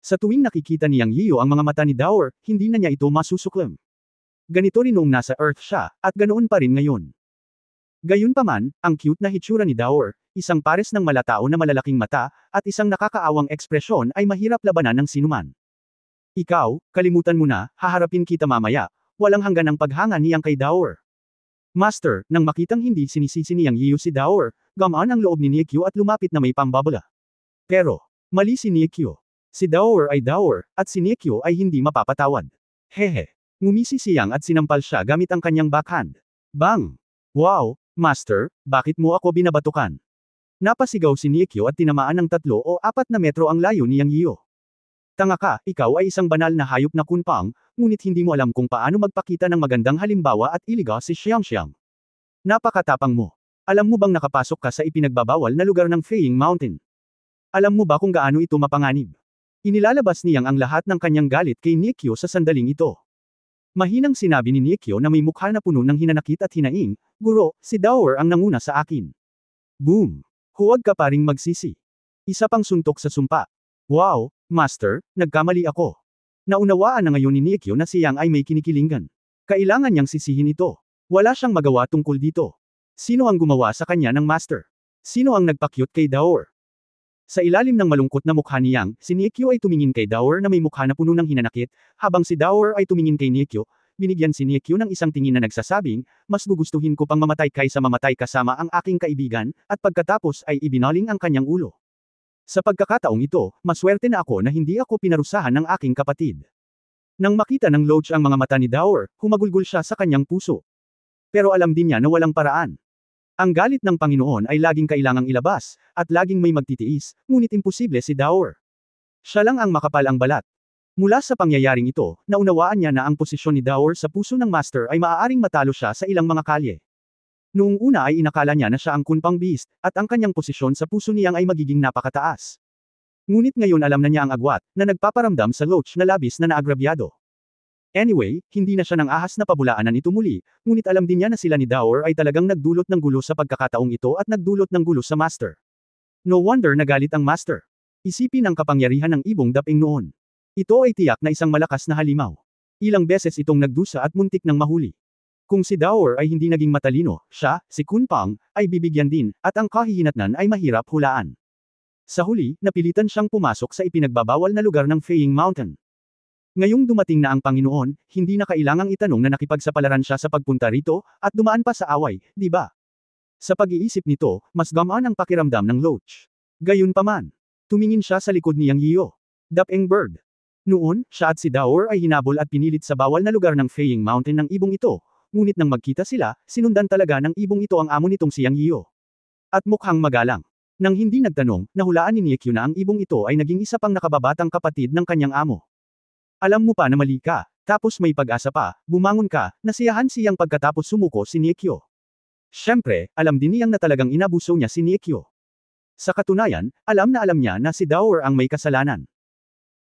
Sa tuwing nakikita ni Yang Yiu ang mga mata ni Daor, hindi na niya ito masusuklam. Ganito rin noong nasa Earth siya, at ganoon pa rin ngayon. Gayunpaman, ang cute na hitsura ni Daor, isang pares ng malatao na malalaking mata, at isang nakakaawang ekspresyon ay mahirap labanan ng sinuman. Ikaw, kalimutan mo na, haharapin kita mamaya, walang hanggan ang paghanga niyang kay Daor. Master, nang makitang hindi sinisisi ni Yang Yiu si Daor, gamaan ang loob ni Niekyo at lumapit na may pambabala. Pero, mali si Niekyo. Si Daor ay Daor, at si Niekyo ay hindi mapapatawad. Hehe. Ngumisi si Yang at sinampal siya gamit ang kanyang backhand. Bang! Wow, Master, bakit mo ako binabatukan? Napasigaw si Niekyo at tinamaan ng 3 o 4 na metro ang layo ni Yang Yiu. Tanga ka, ikaw ay isang banal na hayop na kunpang, ngunit hindi mo alam kung paano magpakita ng magandang halimbawa at iligaw si Xiangxiang. Napakatapang mo. Alam mo bang nakapasok ka sa ipinagbabawal na lugar ng Feiying Mountain? Alam mo ba kung gaano ito mapanganib? Inilalabas niyang ang lahat ng kanyang galit kay Niekyo sa sandaling ito. Mahinang sinabi ni Niekyo na may mukha na puno ng hinanakit at hinaing, "Guro, si Dower ang nanguna sa akin." Boom! Huwag ka pa ring magsisi. Isa pang suntok sa sumpa. Wow, Master, nagkamali ako. Naunawaan na ngayon ni Niekyo na si Yang ay may kinikilingan. Kailangan niyang sisihin ito. Wala siyang magawa tungkol dito. Sino ang gumawa sa kanya ng Master? Sino ang nagpakyut kay Dower? Sa ilalim ng malungkot na mukha ni Yang, si Niekyo ay tumingin kay Dower na may mukha na puno ng hinanakit, habang si Dower ay tumingin kay Niekyo, binigyan si Niekyo ng isang tingin na nagsasabing, "Mas gugustuhin ko pang mamatay kaysa mamatay kasama ang aking kaibigan," at pagkatapos ay ibinaling ang kanyang ulo. Sa pagkakataong ito, maswerte na ako na hindi ako pinarusahan ng aking kapatid. Nang makita ng Loach ang mga mata ni Dower, humagulgol siya sa kanyang puso. Pero alam din niya na walang paraan. Ang galit ng Panginoon ay laging kailangang ilabas, at laging may magtitiis, ngunit imposible si Dower. Siya lang ang makapal ang balat. Mula sa pangyayaring ito, naunawaan niya na ang posisyon ni Dower sa puso ng Master ay maaaring matalo siya sa ilang mga kalye. Noong una ay inakala niya na siya ang Kunpang Beast, at ang kanyang posisyon sa puso niyang ay magiging napakataas. Ngunit ngayon alam na niya ang agwat, na nagpaparamdam sa Loach na labis na naagrabyado. Anyway, hindi na siya ng ahas na pabulaanan ito muli, ngunit alam din niya na sila ni Dower ay talagang nagdulot ng gulo sa pagkakataong ito at nagdulot ng gulo sa Master. No wonder nagalit ang Master. Isipin ang kapangyarihan ng ibong daping noon. Ito ay tiyak na isang malakas na halimaw. Ilang beses itong nagdusa at muntik ng mahuli. Kung si Dower ay hindi naging matalino, siya, si Kunpang, ay bibigyan din, at ang kahihinatnan ay mahirap hulaan. Sa huli, napilitan siyang pumasok sa ipinagbabawal na lugar ng Feiying Mountain. Ngayong dumating na ang Panginoon, hindi na kailangang itanong na nakipagsapalaran siya sa pagpunta rito, at dumaan pa sa away, di ba? Sa pag-iisip nito, mas gamaan ang pakiramdam ng Loach. Gayunpaman, tumingin siya sa likod ni Yang Yiyo. Dapeng Bird. Noon, siya at si Dower ay hinabol at pinilit sa bawal na lugar ng Feiying Mountain ng ibong ito, ngunit nang magkita sila, sinundan talaga ng ibong ito ang amo nitong si Yang Yiyo. At mukhang magalang. Nang hindi nagtanong, nahulaan ni Niekyo na ang ibong ito ay naging isa pang nakababatang kapatid ng kanyang amo. Alam mo pa na mali ka, tapos may pag-asa pa, bumangon ka, nasiyahan siyang pagkatapos sumuko si Niekyo. Siyempre, alam din niyang na talagang inabuso niya si Niekyo. Sa katunayan, alam niya na si Dower ang may kasalanan.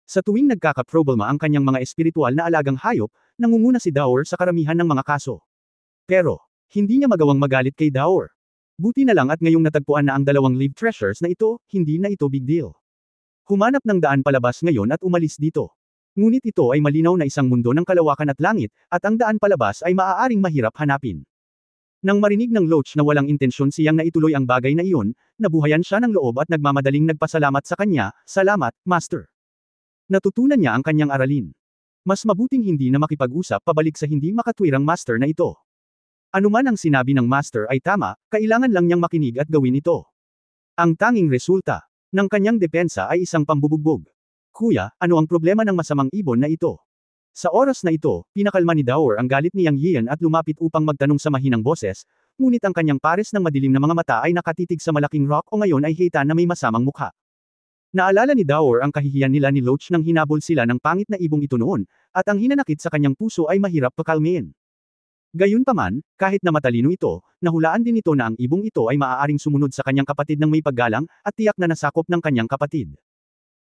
Sa tuwing nagkakaproblema ang kanyang mga espiritual na alagang hayop, nangunguna si Dower sa karamihan ng mga kaso. Pero, hindi niya magawang magalit kay Dower. Buti na lang at ngayong natagpuan na ang dalawang live treasures na ito, hindi na ito big deal. Humanap ng daan palabas ngayon at umalis dito. Ngunit ito ay malinaw na isang mundo ng kalawakan at langit, at ang daan palabas ay maaaring mahirap hanapin. Nang marinig ng Loach na walang intensyon siyang na ituloy ang bagay na iyon, nabuhayan siya ng loob at nagmamadaling nagpasalamat sa kanya, "Salamat, Master." Natutunan niya ang kanyang aralin. Mas mabuting hindi na makipag-usap pabalik sa hindi makatwirang Master na ito. Anuman ang sinabi ng Master ay tama, kailangan lang niyang makinig at gawin ito. Ang tanging resulta ng kanyang depensa ay isang pambubugbog. "Kuya, ano ang problema ng masamang ibon na ito?" Sa oras na ito, pinakalma ni Dower ang galit ni Yang Yian at lumapit upang magtanong sa mahinang boses, ngunit ang kanyang pares ng madilim na mga mata ay nakatitig sa malaking rock o ngayon ay Heitan na may masamang mukha. Naalala ni Dower ang kahihiyan nila ni Loach nang hinabol sila ng pangit na ibong ito noon, at ang hinanakit sa kanyang puso ay mahirap pakalmain. Gayunpaman, kahit na matalino ito, nahulaan din ito na ang ibong ito ay maaaring sumunod sa kanyang kapatid ng may paggalang, at tiyak na nasakop ng kanyang kapatid.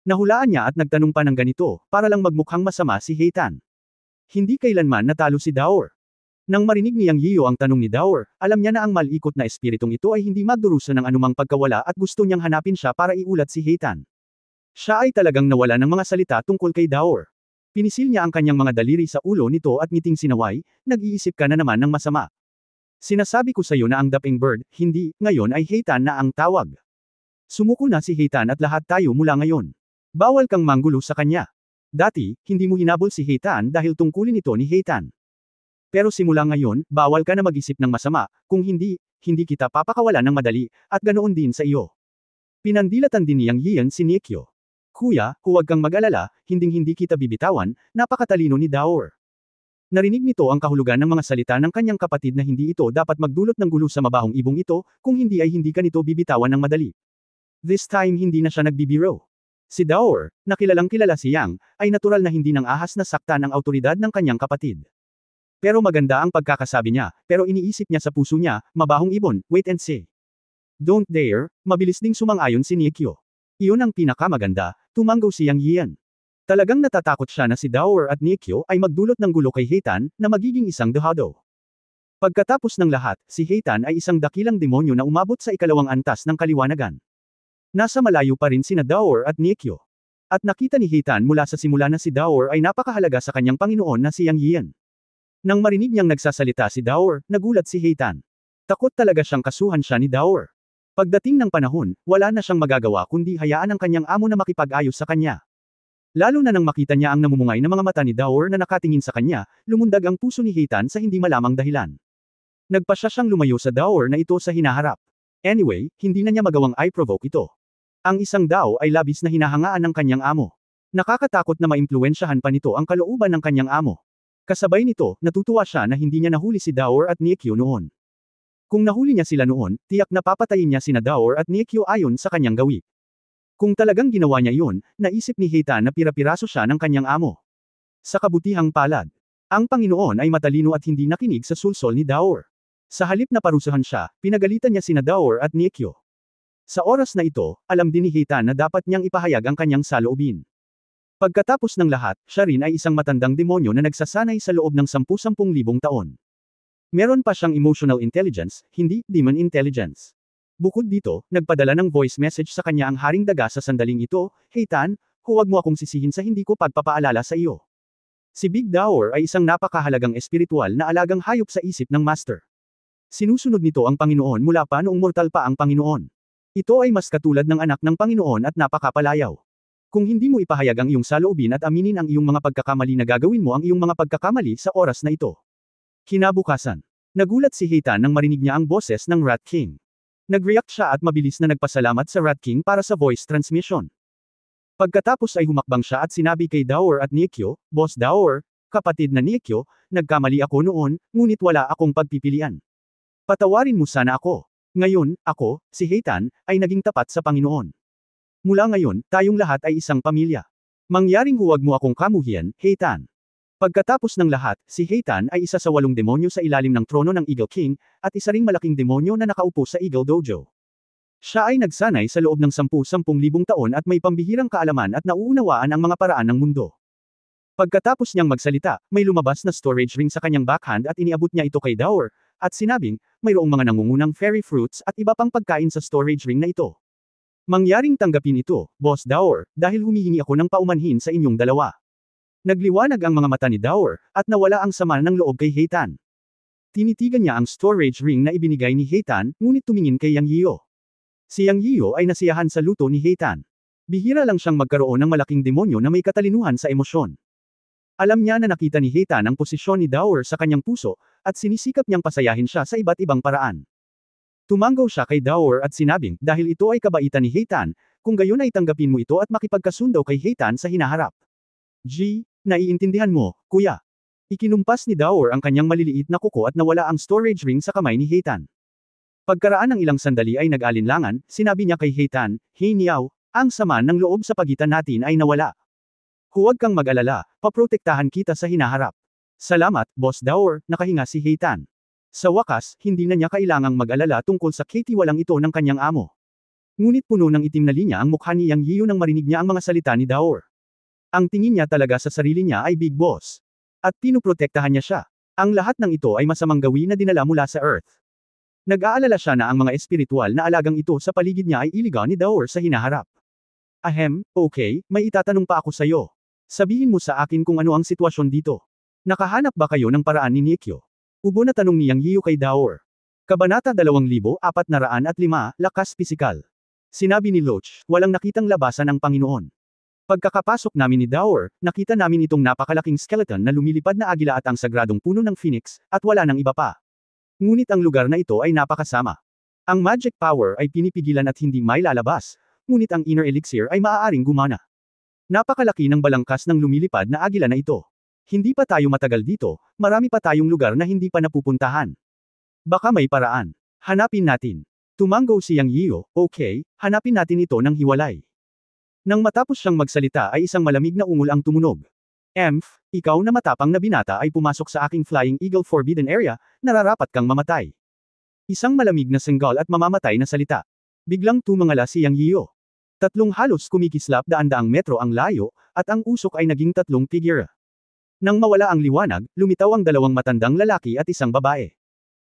Nahulaan niya at nagtanong pa ng ganito, para lang magmukhang masama si Heitan. Hindi kailanman natalo si Dower. Nang marinig ni Yang Yiyo ang tanong ni Dower, alam niya na ang malikot na espiritong ito ay hindi magdurusa ng anumang pagkawala at gusto niyang hanapin siya para iulat si Heitan. Siya ay talagang nawala ng mga salita tungkol kay Dower. Pinisil niya ang kanyang mga daliri sa ulo nito at ngiting sinaway, "Nag-iisip ka na naman ng masama. Sinasabi ko sa iyo na ang Dapeng Bird, hindi, ngayon ay Heitan na ang tawag. Sumuko na si Heitan at lahat tayo mula ngayon. Bawal kang manggulo sa kanya. Dati, hindi mo hinabol si Heitan dahil tungkulin ito ni Heitan. Pero simula ngayon, bawal ka na mag-isip ng masama, kung hindi, hindi kita papakawalan ng madali, at ganoon din sa iyo." Pinandilatan din ni Yang Yian si Niekyo. "Kuya, huwag kang mag-alala, hinding-hindi kita bibitawan," napakatalino ni Dower. Narinig nito ang kahulugan ng mga salita ng kanyang kapatid na hindi ito dapat magdulot ng gulo sa mabahong ibong ito, kung hindi ay hindi ka nito bibitawan ng madali. This time hindi na siya nagbibiro. Si Dower, na kilalang kilala si Yang, ay natural na hindi nang ahas na saktan ang awtoridad ng kanyang kapatid. Pero maganda ang pagkakasabi niya, pero iniisip niya sa puso niya, "Mabahong ibon, wait and see." "Don't dare," mabilis ding sumang-ayon si Niekyo. "Iyon ang pinakamaganda," tumanggaw si Yang Yian. Talagang natatakot siya na si Dower at Niekyo ay magdulot ng gulo kay Heitan, na magiging isang dehado. Pagkatapos ng lahat, si Heitan ay isang dakilang demonyo na umabot sa ikalawang antas ng kaliwanagan. Nasa malayo pa rin sina Dower at Niekyo. At nakita ni Heitan mula sa simula na si Dower ay napakahalaga sa kanyang Panginoon na si Yang Yian. Nang marinig niyang nagsasalita si Dower, nagulat si Heitan. Takot talaga siyang kasuhan siya ni Dower. Pagdating ng panahon, wala na siyang magagawa kundi hayaan ang kanyang amo na makipag-ayos sa kanya. Lalo na nang makita niya ang namumungay na mga mata ni Dower na nakatingin sa kanya, lumundag ang puso ni Heitan sa hindi malamang dahilan. Nagpasya siyang lumayo sa Dower na ito sa hinaharap. Anyway, hindi na niya magawang i-provoke ito. Ang isang Dao ay labis na hinahangaan ng kanyang amo. Nakakatakot na maimpluwensyahan pa nito ang kalooban ng kanyang amo. Kasabay nito, natutuwa siya na hindi niya nahuli si Dower at Niekyo noon. Kung nahuli niya sila noon, tiyak na papatayin niya sina Dower at Niekyo ayon sa kanyang gawi. Kung talagang ginawa niya iyon, naisip ni Heitan na pira-piraso siya ng kanyang amo. Sa kabutihang palad, ang Panginoon ay matalino at hindi nakinig sa sulsol ni Dower. Sa halip na parusahan siya, pinagalitan niya sina Dower at Niekyo. Sa oras na ito, alam din ni Heitan na dapat niyang ipahayag ang kanyang saloobin. Pagkatapos ng lahat, siya rin ay isang matandang demonyo na nagsasanay sa loob ng 10,000 taon. Meron pa siyang emotional intelligence, hindi demon intelligence. Bukod dito, nagpadala ng voice message sa kanya ang Haring Daga sa sandaling ito, Heitan, huwag mo akong sisihin sa hindi ko pagpapaalala sa iyo. Si Big Dower ay isang napakahalagang espiritual na alagang hayop sa isip ng Master. Sinusunod nito ang Panginoon mula pa noong mortal pa ang Panginoon. Ito ay mas katulad ng anak ng Panginoon at napakapalayaw. Kung hindi mo ipahayag ang iyong saloobin at aminin ang iyong mga pagkakamali na gagawin mo ang iyong mga pagkakamali sa oras na ito. Kinabukasan, nagulat si Heitan nang marinig niya ang boses ng Rat King. Nag-react siya at mabilis na nagpasalamat sa Rat King para sa voice transmission. Pagkatapos ay humakbang siya at sinabi kay Dower at Niekyo, Boss Dower, kapatid na Niekyo, nagkamali ako noon, ngunit wala akong pagpipilian. Patawarin mo sana ako. Ngayon, ako, si Heitan, ay naging tapat sa Panginoon. Mula ngayon, tayong lahat ay isang pamilya. Mangyaring huwag mo akong kamuhian, Heitan. Pagkatapos ng lahat, si Heitan ay isa sa 8 demonyo sa ilalim ng trono ng Eagle King, at isa ring malaking demonyo na nakaupo sa Eagle Dojo. Siya ay nagsanay sa loob ng 10,000 taon at may pambihirang kaalaman at nauunawaan ang mga paraan ng mundo. Pagkatapos niyang magsalita, may lumabas na storage ring sa kanyang backhand at iniabot niya ito kay Dower, at sinabing, mayroong mga nangungunang fairy fruits at iba pang pagkain sa storage ring na ito. Mangyaring tanggapin ito, Boss Dower, dahil humihingi ako ng paumanhin sa inyong dalawa. Nagliwanag ang mga mata ni Dower, at nawala ang sama ng loob kay Heitan. Tinitigan niya ang storage ring na ibinigay ni Heitan, ngunit tumingin kay Yang Yiyo. Si Yang Yiyo ay nasiyahan sa luto ni Heitan. Bihira lang siyang magkaroon ng malaking demonyo na may katalinuhan sa emosyon. Alam niya na nakita ni Heitan ang posisyon ni Dower sa kanyang puso, at sinisikap niyang pasayahin siya sa iba't ibang paraan. Tumanggaw siya kay Dower at sinabing, dahil ito ay kabaitan ni Heitan, kung gayon ay tanggapin mo ito at makipagkasundo kay Heitan sa hinaharap. Naiintindihan mo, kuya. Ikinumpas ni Dower ang kanyang maliliit na kuko at nawala ang storage ring sa kamay ni Heitan. Pagkaraan ng ilang sandali ay nag-alinlangan, sinabi niya kay Heitan, Hey Niao, ang sama ng loob sa pagitan natin ay nawala. Huwag kang mag-alala, paprotektahan kita sa hinaharap. Salamat, Boss Dower, nakahinga si Heitan. Sa wakas, hindi na niya kailangang mag-alala tungkol sa katiwalang ito ng kanyang amo. Ngunit puno ng itim na linya ang mukha ni Yang Yiyo nang marinig niya ang mga salita ni Dower. Ang tingin niya talaga sa sarili niya ay Big Boss. At pinoprotektahan niya siya. Ang lahat ng ito ay masamang gawin na dinala mula sa Earth. Nag-aalala siya na ang mga espiritual na alagang ito sa paligid niya ay iligaw ni Dower sa hinaharap. Okay, may itatanong pa ako sa iyo. Sabihin mo sa akin kung ano ang sitwasyon dito. Nakahanap ba kayo ng paraan ni Niekyo? Ubo na tanong ni Yang Yiyo kay Dower. Kabanata 2405, Lakas Pisikal. Sinabi ni Loach, walang nakitang labasan ang Panginoon. Pagkakapasok namin ni Dower, nakita namin itong napakalaking skeleton na lumilipad na agila at ang sagradong puno ng Phoenix, at wala nang iba pa. Ngunit ang lugar na ito ay napakasama. Ang magic power ay pinipigilan at hindi may lalabas, ngunit ang inner elixir ay maaaring gumana. Napakalaki ng balangkas ng lumilipad na agila na ito. Hindi pa tayo matagal dito, marami pa tayong lugar na hindi pa napupuntahan. Baka may paraan. Hanapin natin. Tumanggaw si Yang Yiyo, okay, hanapin natin ito ng hiwalay. Nang matapos siyang magsalita ay isang malamig na ungol ang tumunog. Ikaw na matapang na binata ay pumasok sa aking Flying Eagle Forbidden Area, nararapat kang mamatay. Isang malamig na senggal at mamamatay na salita. Biglang tumangala si Yang Yiyo. Tatlong halos kumikislap daan-daang metro ang layo, at ang usok ay naging tatlong figure. Nang mawala ang liwanag, lumitaw ang dalawang matandang lalaki at isang babae.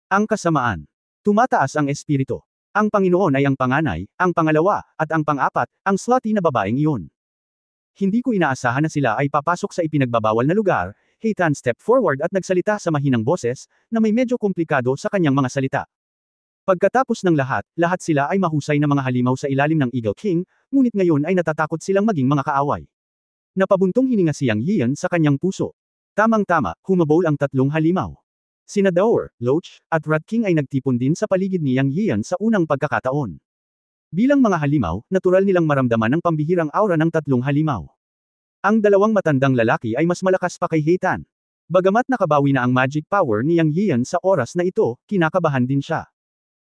Ang kasamaan. Tumataas ang espiritu. Ang Panginoon ay ang panganay, ang pangalawa, at ang pang-apat, ang slutty na babaeng iyon. Hindi ko inaasahan na sila ay papasok sa ipinagbabawal na lugar. Heitan step forward at nagsalita sa mahinang boses, na may medyo komplikado sa kanyang mga salita. Pagkatapos ng lahat sila ay mahusay na mga halimaw sa ilalim ng Eagle King, ngunit ngayon ay natatakot silang maging mga kaaway. Napabuntong hininga si Yang Yian sa kanyang puso. Tamang-tama, humabol ang tatlong halimaw. Sina Doer, Loach, at Rat King ay nagtipon din sa paligid ni Yang Yian sa unang pagkakataon. Bilang mga halimaw, natural nilang maramdaman ang pambihirang aura ng tatlong halimaw. Ang dalawang matandang lalaki ay mas malakas pa kay Heitan. Bagamat nakabawi na ang magic power ni Yang Yian sa oras na ito, kinakabahan din siya.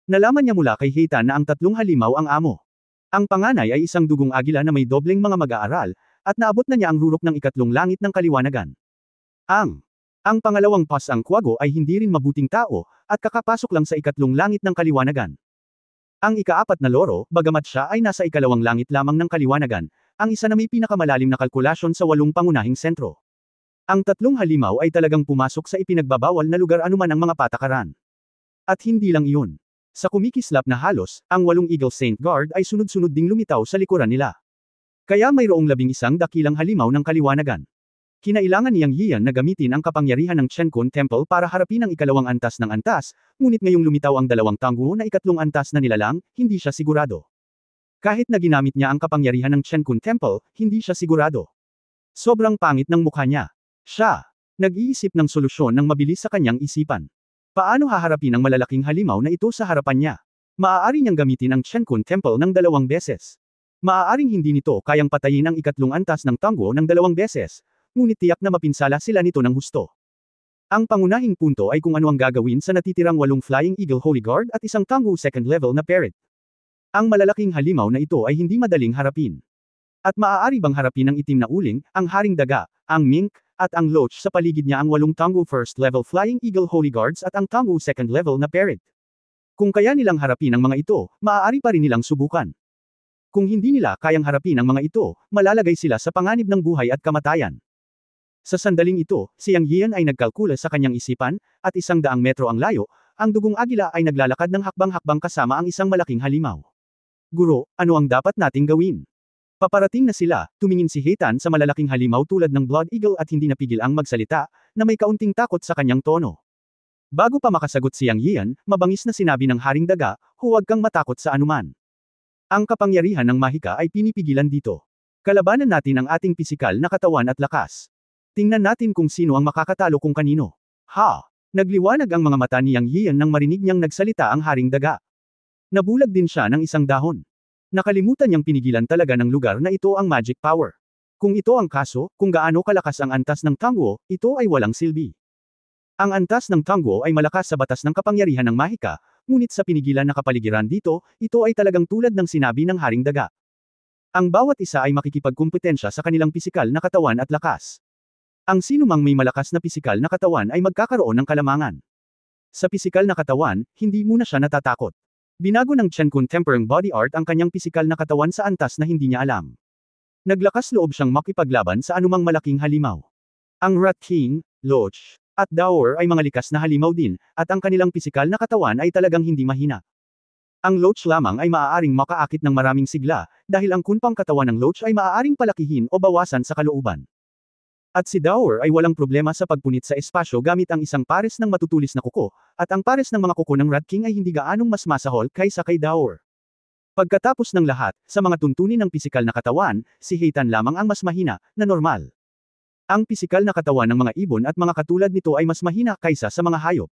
Nalaman niya mula kay Heitan na ang tatlong halimaw ang amo. Ang panganay ay isang dugong agila na may dobleng mga mag-aaral, at naabot na niya ang rurok ng ikatlong langit ng kaliwanagan. Ang pangalawang pas ang Kwago ay hindi rin mabuting tao, at kakapasok lang sa ikatlong langit ng kaliwanagan. Ang ikaapat na loro, bagamat siya ay nasa ikalawang langit lamang ng kaliwanagan, ang isa na may pinakamalalim na kalkulasyon sa 8 pangunahing sentro. Ang tatlong halimaw ay talagang pumasok sa ipinagbabawal na lugar anuman ang mga patakaran. At hindi lang iyon. Sa kumikislap na halos, ang 8 Eagle Saint Guard ay sunod-sunod ding lumitaw sa likuran nila. Kaya mayroong 11 dakilang halimaw ng kaliwanagan. Kinailangan ni Yang Yian na gamitin ang kapangyarihan ng Chenkun Temple para harapin ang ikalawang antas ng antas, ngunit ngayong lumitaw ang dalawang tangguho na ikatlong antas na nilalang, hindi siya sigurado. Kahit na ginamit niya ang kapangyarihan ng Chenkun Temple, hindi siya sigurado. Sobrang pangit ng mukha niya. Siya, nag-iisip ng solusyon ng mabilis sa kanyang isipan. Paano haharapin ang malalaking halimaw na ito sa harapan niya? Maaari niyang gamitin ang Chenkun Temple ng 2 beses. Maaaring hindi nito kayang patayin ang ikatlong antas ng tangguho ng 2 beses, ngunit tiyak na mapinsala sila nito ng husto. Ang pangunahing punto ay kung ano ang gagawin sa natitirang 8 Flying Eagle Holy Guard at isang tangguho second level na Parrot. Ang malalaking halimaw na ito ay hindi madaling harapin. At maaari bang harapin ng itim na uling, ang haring daga, ang mink, at ang loach sa paligid niya ang 8 tangguho first level Flying Eagle Holy Guards at ang tangguho second level na Parrot? Kung kaya nilang harapin ang mga ito, maaari pa rin nilang subukan. Kung hindi nila kayang harapin ang mga ito, malalagay sila sa panganib ng buhay at kamatayan. Sa sandaling ito, si Yang Yian ay nagkalkula sa kanyang isipan, at 100 metro ang layo, ang dugong agila ay naglalakad ng hakbang-hakbang kasama ang isang malaking halimaw. Guro, ano ang dapat nating gawin? Paparating na sila, tumingin si Heitan sa malalaking halimaw tulad ng Blood Eagle at hindi napigil ang magsalita, na may kaunting takot sa kanyang tono. Bago pa makasagot si Yang Yian, mabangis na sinabi ng haring daga, huwag kang matakot sa anuman. Ang kapangyarihan ng mahika ay pinipigilan dito. Kalabanan natin ang ating pisikal na katawan at lakas. Tingnan natin kung sino ang makakatalo kung kanino. Nagliwanag ang mga mata ni Yang Yian nang marinig niyang nagsalita ang haring daga. Nabulag din siya ng isang dahon. Nakalimutan niyang pinigilan talaga ng lugar na ito ang magic power. Kung ito ang kaso, kung gaano kalakas ang antas ng tangguho, ito ay walang silbi. Ang antas ng tangguho ay malakas sa batas ng kapangyarihan ng mahika, ngunit sa pinigilan na kapaligiran dito, ito ay talagang tulad ng sinabi ng haring daga. Ang bawat isa ay makikipagkumpetensya sa kanilang pisikal na katawan at lakas. Ang sinumang may malakas na pisikal na katawan ay magkakaroon ng kalamangan. Sa pisikal na katawan, hindi muna siya natatakot. Binago ng Chenkun Tempering Body Art ang kanyang pisikal na katawan sa antas na hindi niya alam. Naglakas loob siyang makipaglaban sa anumang malaking halimaw. Ang Rat King, Loach, at Doer ay mga likas na halimaw din, at ang kanilang pisikal na katawan ay talagang hindi mahina. Ang Loach lamang ay maaaring makaakit ng maraming sigla, dahil ang kunpang katawan ng Loach ay maaaring palakihin o bawasan sa kalooban. At si Doer ay walang problema sa pagpunit sa espasyo gamit ang isang pares ng matutulis na kuko, at ang pares ng mga kuko ng Rat King ay hindi gaanong mas masahol kaysa kay Doer. Pagkatapos ng lahat, sa mga tuntunin ng pisikal na katawan, si Heitan lamang ang mas mahina, na normal. Ang pisikal na katawan ng mga ibon at mga katulad nito ay mas mahina kaysa sa mga hayop.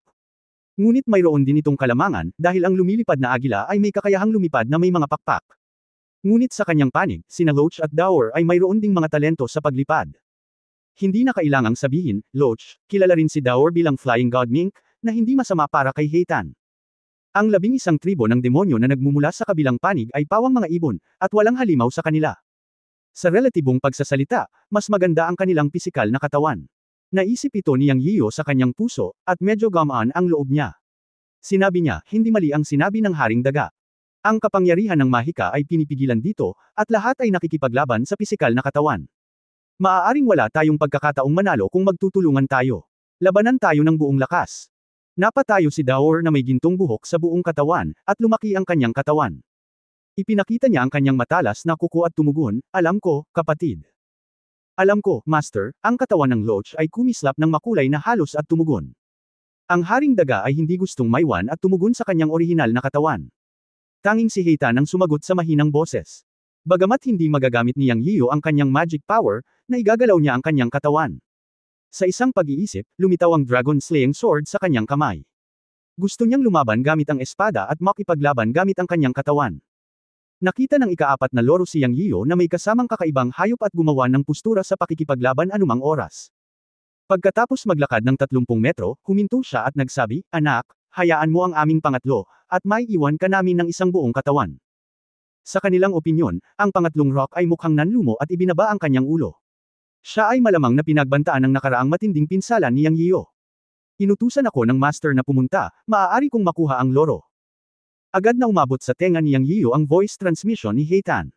Ngunit mayroon din itong kalamangan, dahil ang lumilipad na agila ay may kakayahang lumipad na may mga pakpak. Ngunit sa kanyang panig, sina Loach at Doer ay mayroon ding mga talento sa paglipad. Hindi na kailangang sabihin, Loach, kilala rin si Doer bilang Flying God Mink, na hindi masama para kay Heitan. Ang 11 tribo ng demonyo na nagmumula sa kabilang panig ay pawang mga ibon, at walang halimaw sa kanila. Sa relatibong pagsasalita, mas maganda ang kanilang pisikal na katawan. Naisip ito ni Yang Yiyo sa kanyang puso, at medyo gamaan ang loob niya. Sinabi niya, hindi mali ang sinabi ng haring daga. Ang kapangyarihan ng mahika ay pinipigilan dito, at lahat ay nakikipaglaban sa pisikal na katawan. Maaaring wala tayong pagkakataong manalo kung magtutulungan tayo. Labanan tayo ng buong lakas. Napatayo si Daor na may gintong buhok sa buong katawan, at lumaki ang kanyang katawan. Ipinakita niya ang kanyang matalas na kuko at tumugon, "Alam ko, kapatid. Alam ko, Master," ang katawan ng Loach ay kumislap ng makulay na halos at tumugon. Ang Haring Daga ay hindi gustong maiwan at tumugon sa kanyang orihinal na katawan. Tanging si Heitan ang sumagot sa mahinang boses. Bagamat hindi magagamit ni Yang Yiyo ang kanyang magic power, naigagalaw niya ang kanyang katawan. Sa isang pag-iisip, lumitaw ang Dragon Slaying Sword sa kanyang kamay. Gusto niyang lumaban gamit ang espada at makipaglaban gamit ang kanyang katawan. Nakita ng ika-4 na loro si Yang Yiyo na may kasamang kakaibang hayop at gumawa ng pustura sa pakikipaglaban anumang oras. Pagkatapos maglakad ng 30 metro, huminto siya at nagsabi, "Anak, hayaan mo ang aming pangatlo, at maiiwan ka namin ng isang buong katawan." Sa kanilang opinyon, ang pangatlong rock ay mukhang nanlumo at ibinaba ang kanyang ulo. Siya ay malamang na pinagbantaan ng nakaraang matinding pinsala ni Yang Yiyo. "Inutusan ako ng master na pumunta, maaari kong makuha ang loro." Agad na umabot sa tenga ni Yang Yiyo ang voice transmission ni Heitan.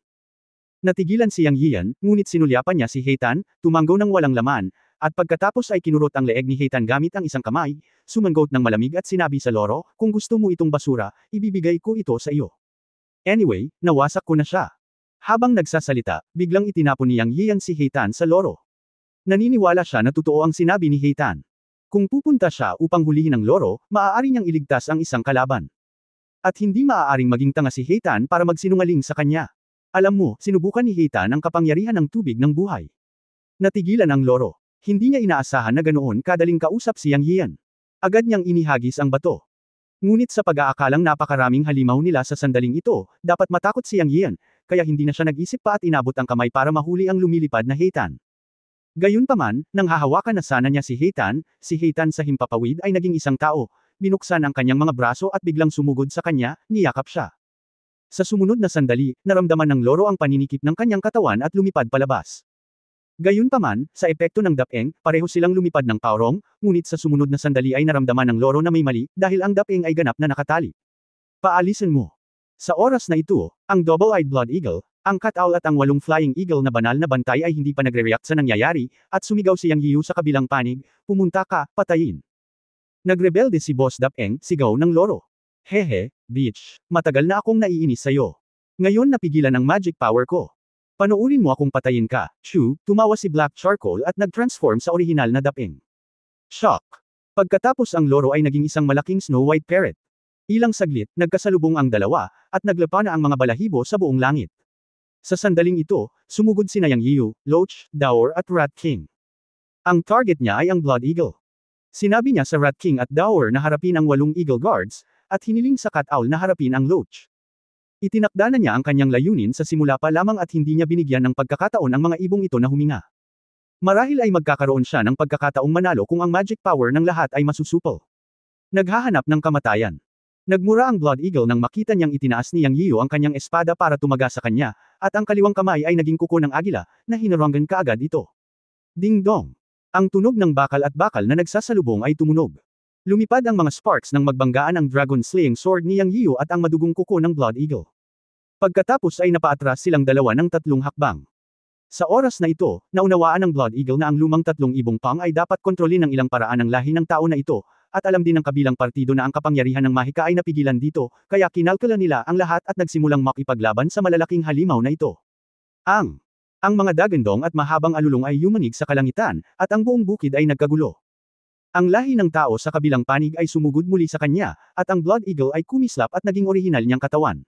Natigilan si Yang Yiyan, ngunit sinulyapan niya si Heitan, tumanggaw ng walang laman, at pagkatapos ay kinurot ang leeg ni Heitan gamit ang isang kamay, sumanggot ng malamig at sinabi sa loro, "Kung gusto mo itong basura, ibibigay ko ito sa iyo. Anyway, nawasak ko na siya." Habang nagsasalita, biglang itinapon ni Yang Yiyan si Heitan sa loro. Naniniwala siya na totoo ang sinabi ni Heitan. Kung pupunta siya upang hulihin ang loro, maaari niyang iligtas ang isang kalaban. At hindi maaaring maging tanga si Heitan para magsinungaling sa kanya. Alam mo, sinubukan ni Heitan ang kapangyarihan ng tubig ng buhay. Natigilan ang loro. Hindi niya inaasahan na ganoon kadaling kausap si Yang Yiyan. Agad niyang inihagis ang bato. Ngunit sa pag-aakalang napakaraming halimaw nila sa sandaling ito, dapat matakot si Yang Yiyan, kaya hindi na siya nag-isip pa at inabot ang kamay para mahuli ang lumilipad na Heitan. Gayunpaman, nang hahawakan na sana niya si Heitan sa himpapawid ay naging isang tao, binuksan ang kanyang mga braso at biglang sumugod sa kanya, niyakap siya. Sa sumunod na sandali, naramdaman ng loro ang paninikip ng kanyang katawan at lumipad palabas. Gayunpaman, sa epekto ng dapeng, pareho silang lumipad ng paurong, ngunit sa sumunod na sandali ay naramdaman ng loro na may mali, dahil ang dapeng ay ganap na nakatali. "Paalisin mo." Sa oras na ito, ang Double-Eyed Blood Eagle, ang Cat Owl at ang 8 Flying Eagle na banal na bantay ay hindi pa nagre-react sa nangyayari, at sumigaw si Yang Yiyu sa kabilang panig, "Pumunta ka, patayin." Nagrebelde si Boss Dapeng, sigaw ng loro. "Hehe, bitch, matagal na akong naiinis sa'yo. Ngayon napigilan ang magic power ko. Panoorin mo akong patayin ka." Chu, tumawa si Black Charcoal at nag-transform sa orihinal na dapeng. Shock. Pagkatapos ang loro ay naging isang malaking Snow White Parrot. Ilang saglit, nagkasalubong ang dalawa, at naglapa na ang mga balahibo sa buong langit. Sa sandaling ito, sumugod sina Yang Yiyu, Loach, Daor at Rat King. Ang target niya ay ang Blood Eagle. Sinabi niya sa Rat King at Daor na harapin ang 8 Eagle Guards, at hiniling sa Cat Owl na harapin ang Loach. Itinakda na niya ang kanyang layunin sa simula pa lamang at hindi niya binigyan ng pagkakataon ang mga ibong ito na huminga. Marahil ay magkakaroon siya ng pagkakataong manalo kung ang magic power ng lahat ay masusupol. Naghahanap ng kamatayan. Nagmura ang Blood Eagle nang makita niyang itinaas ni Yang Yiyu ang kanyang espada para tumaga sa kanya, at ang kaliwang kamay ay naging kuko ng agila, na hinarangan kaagad ito. Ding dong! Ang tunog ng bakal at bakal na nagsasalubong ay tumunog. Lumipad ang mga sparks nang magbanggaan ang Dragon Slaying Sword ni Yang Yiyu at ang madugong kuko ng Blood Eagle. Pagkatapos ay napaatras silang dalawa ng 3 hakbang. Sa oras na ito, naunawaan ng Blood Eagle na ang lumang 3 ibong pang ay dapat kontrolin ng ilang paraan ng lahi ng tao na ito, at alam din ng kabilang partido na ang kapangyarihan ng mahika ay napigilan dito, kaya kinalkula nila ang lahat at nagsimulang makipaglaban sa malalaking halimaw na ito. Ang mga dagandong at mahabang alulong ay yumanig sa kalangitan, at ang buong bukid ay nagkagulo. Ang lahi ng tao sa kabilang panig ay sumugod muli sa kanya, at ang Blood Eagle ay kumislap at naging orihinal niyang katawan.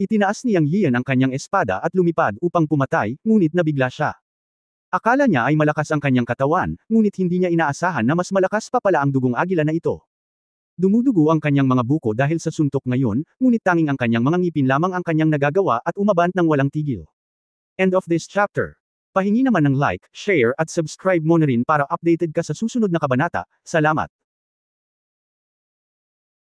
Itinaas ni Yang Yiyan ang kanyang espada at lumipad upang pumatay, ngunit nabigla siya. Akala niya ay malakas ang kanyang katawan, ngunit hindi niya inaasahan na mas malakas pa pala ang dugong agila na ito. Dumudugo ang kanyang mga buko dahil sa suntok ngayon, ngunit tanging ang kanyang mga ngipin lamang ang kanyang nagagawa at umabant ng walang tigil. End of this chapter. Pahingi naman ng like, share at subscribe mo na rin para updated ka sa susunod na kabanata. Salamat.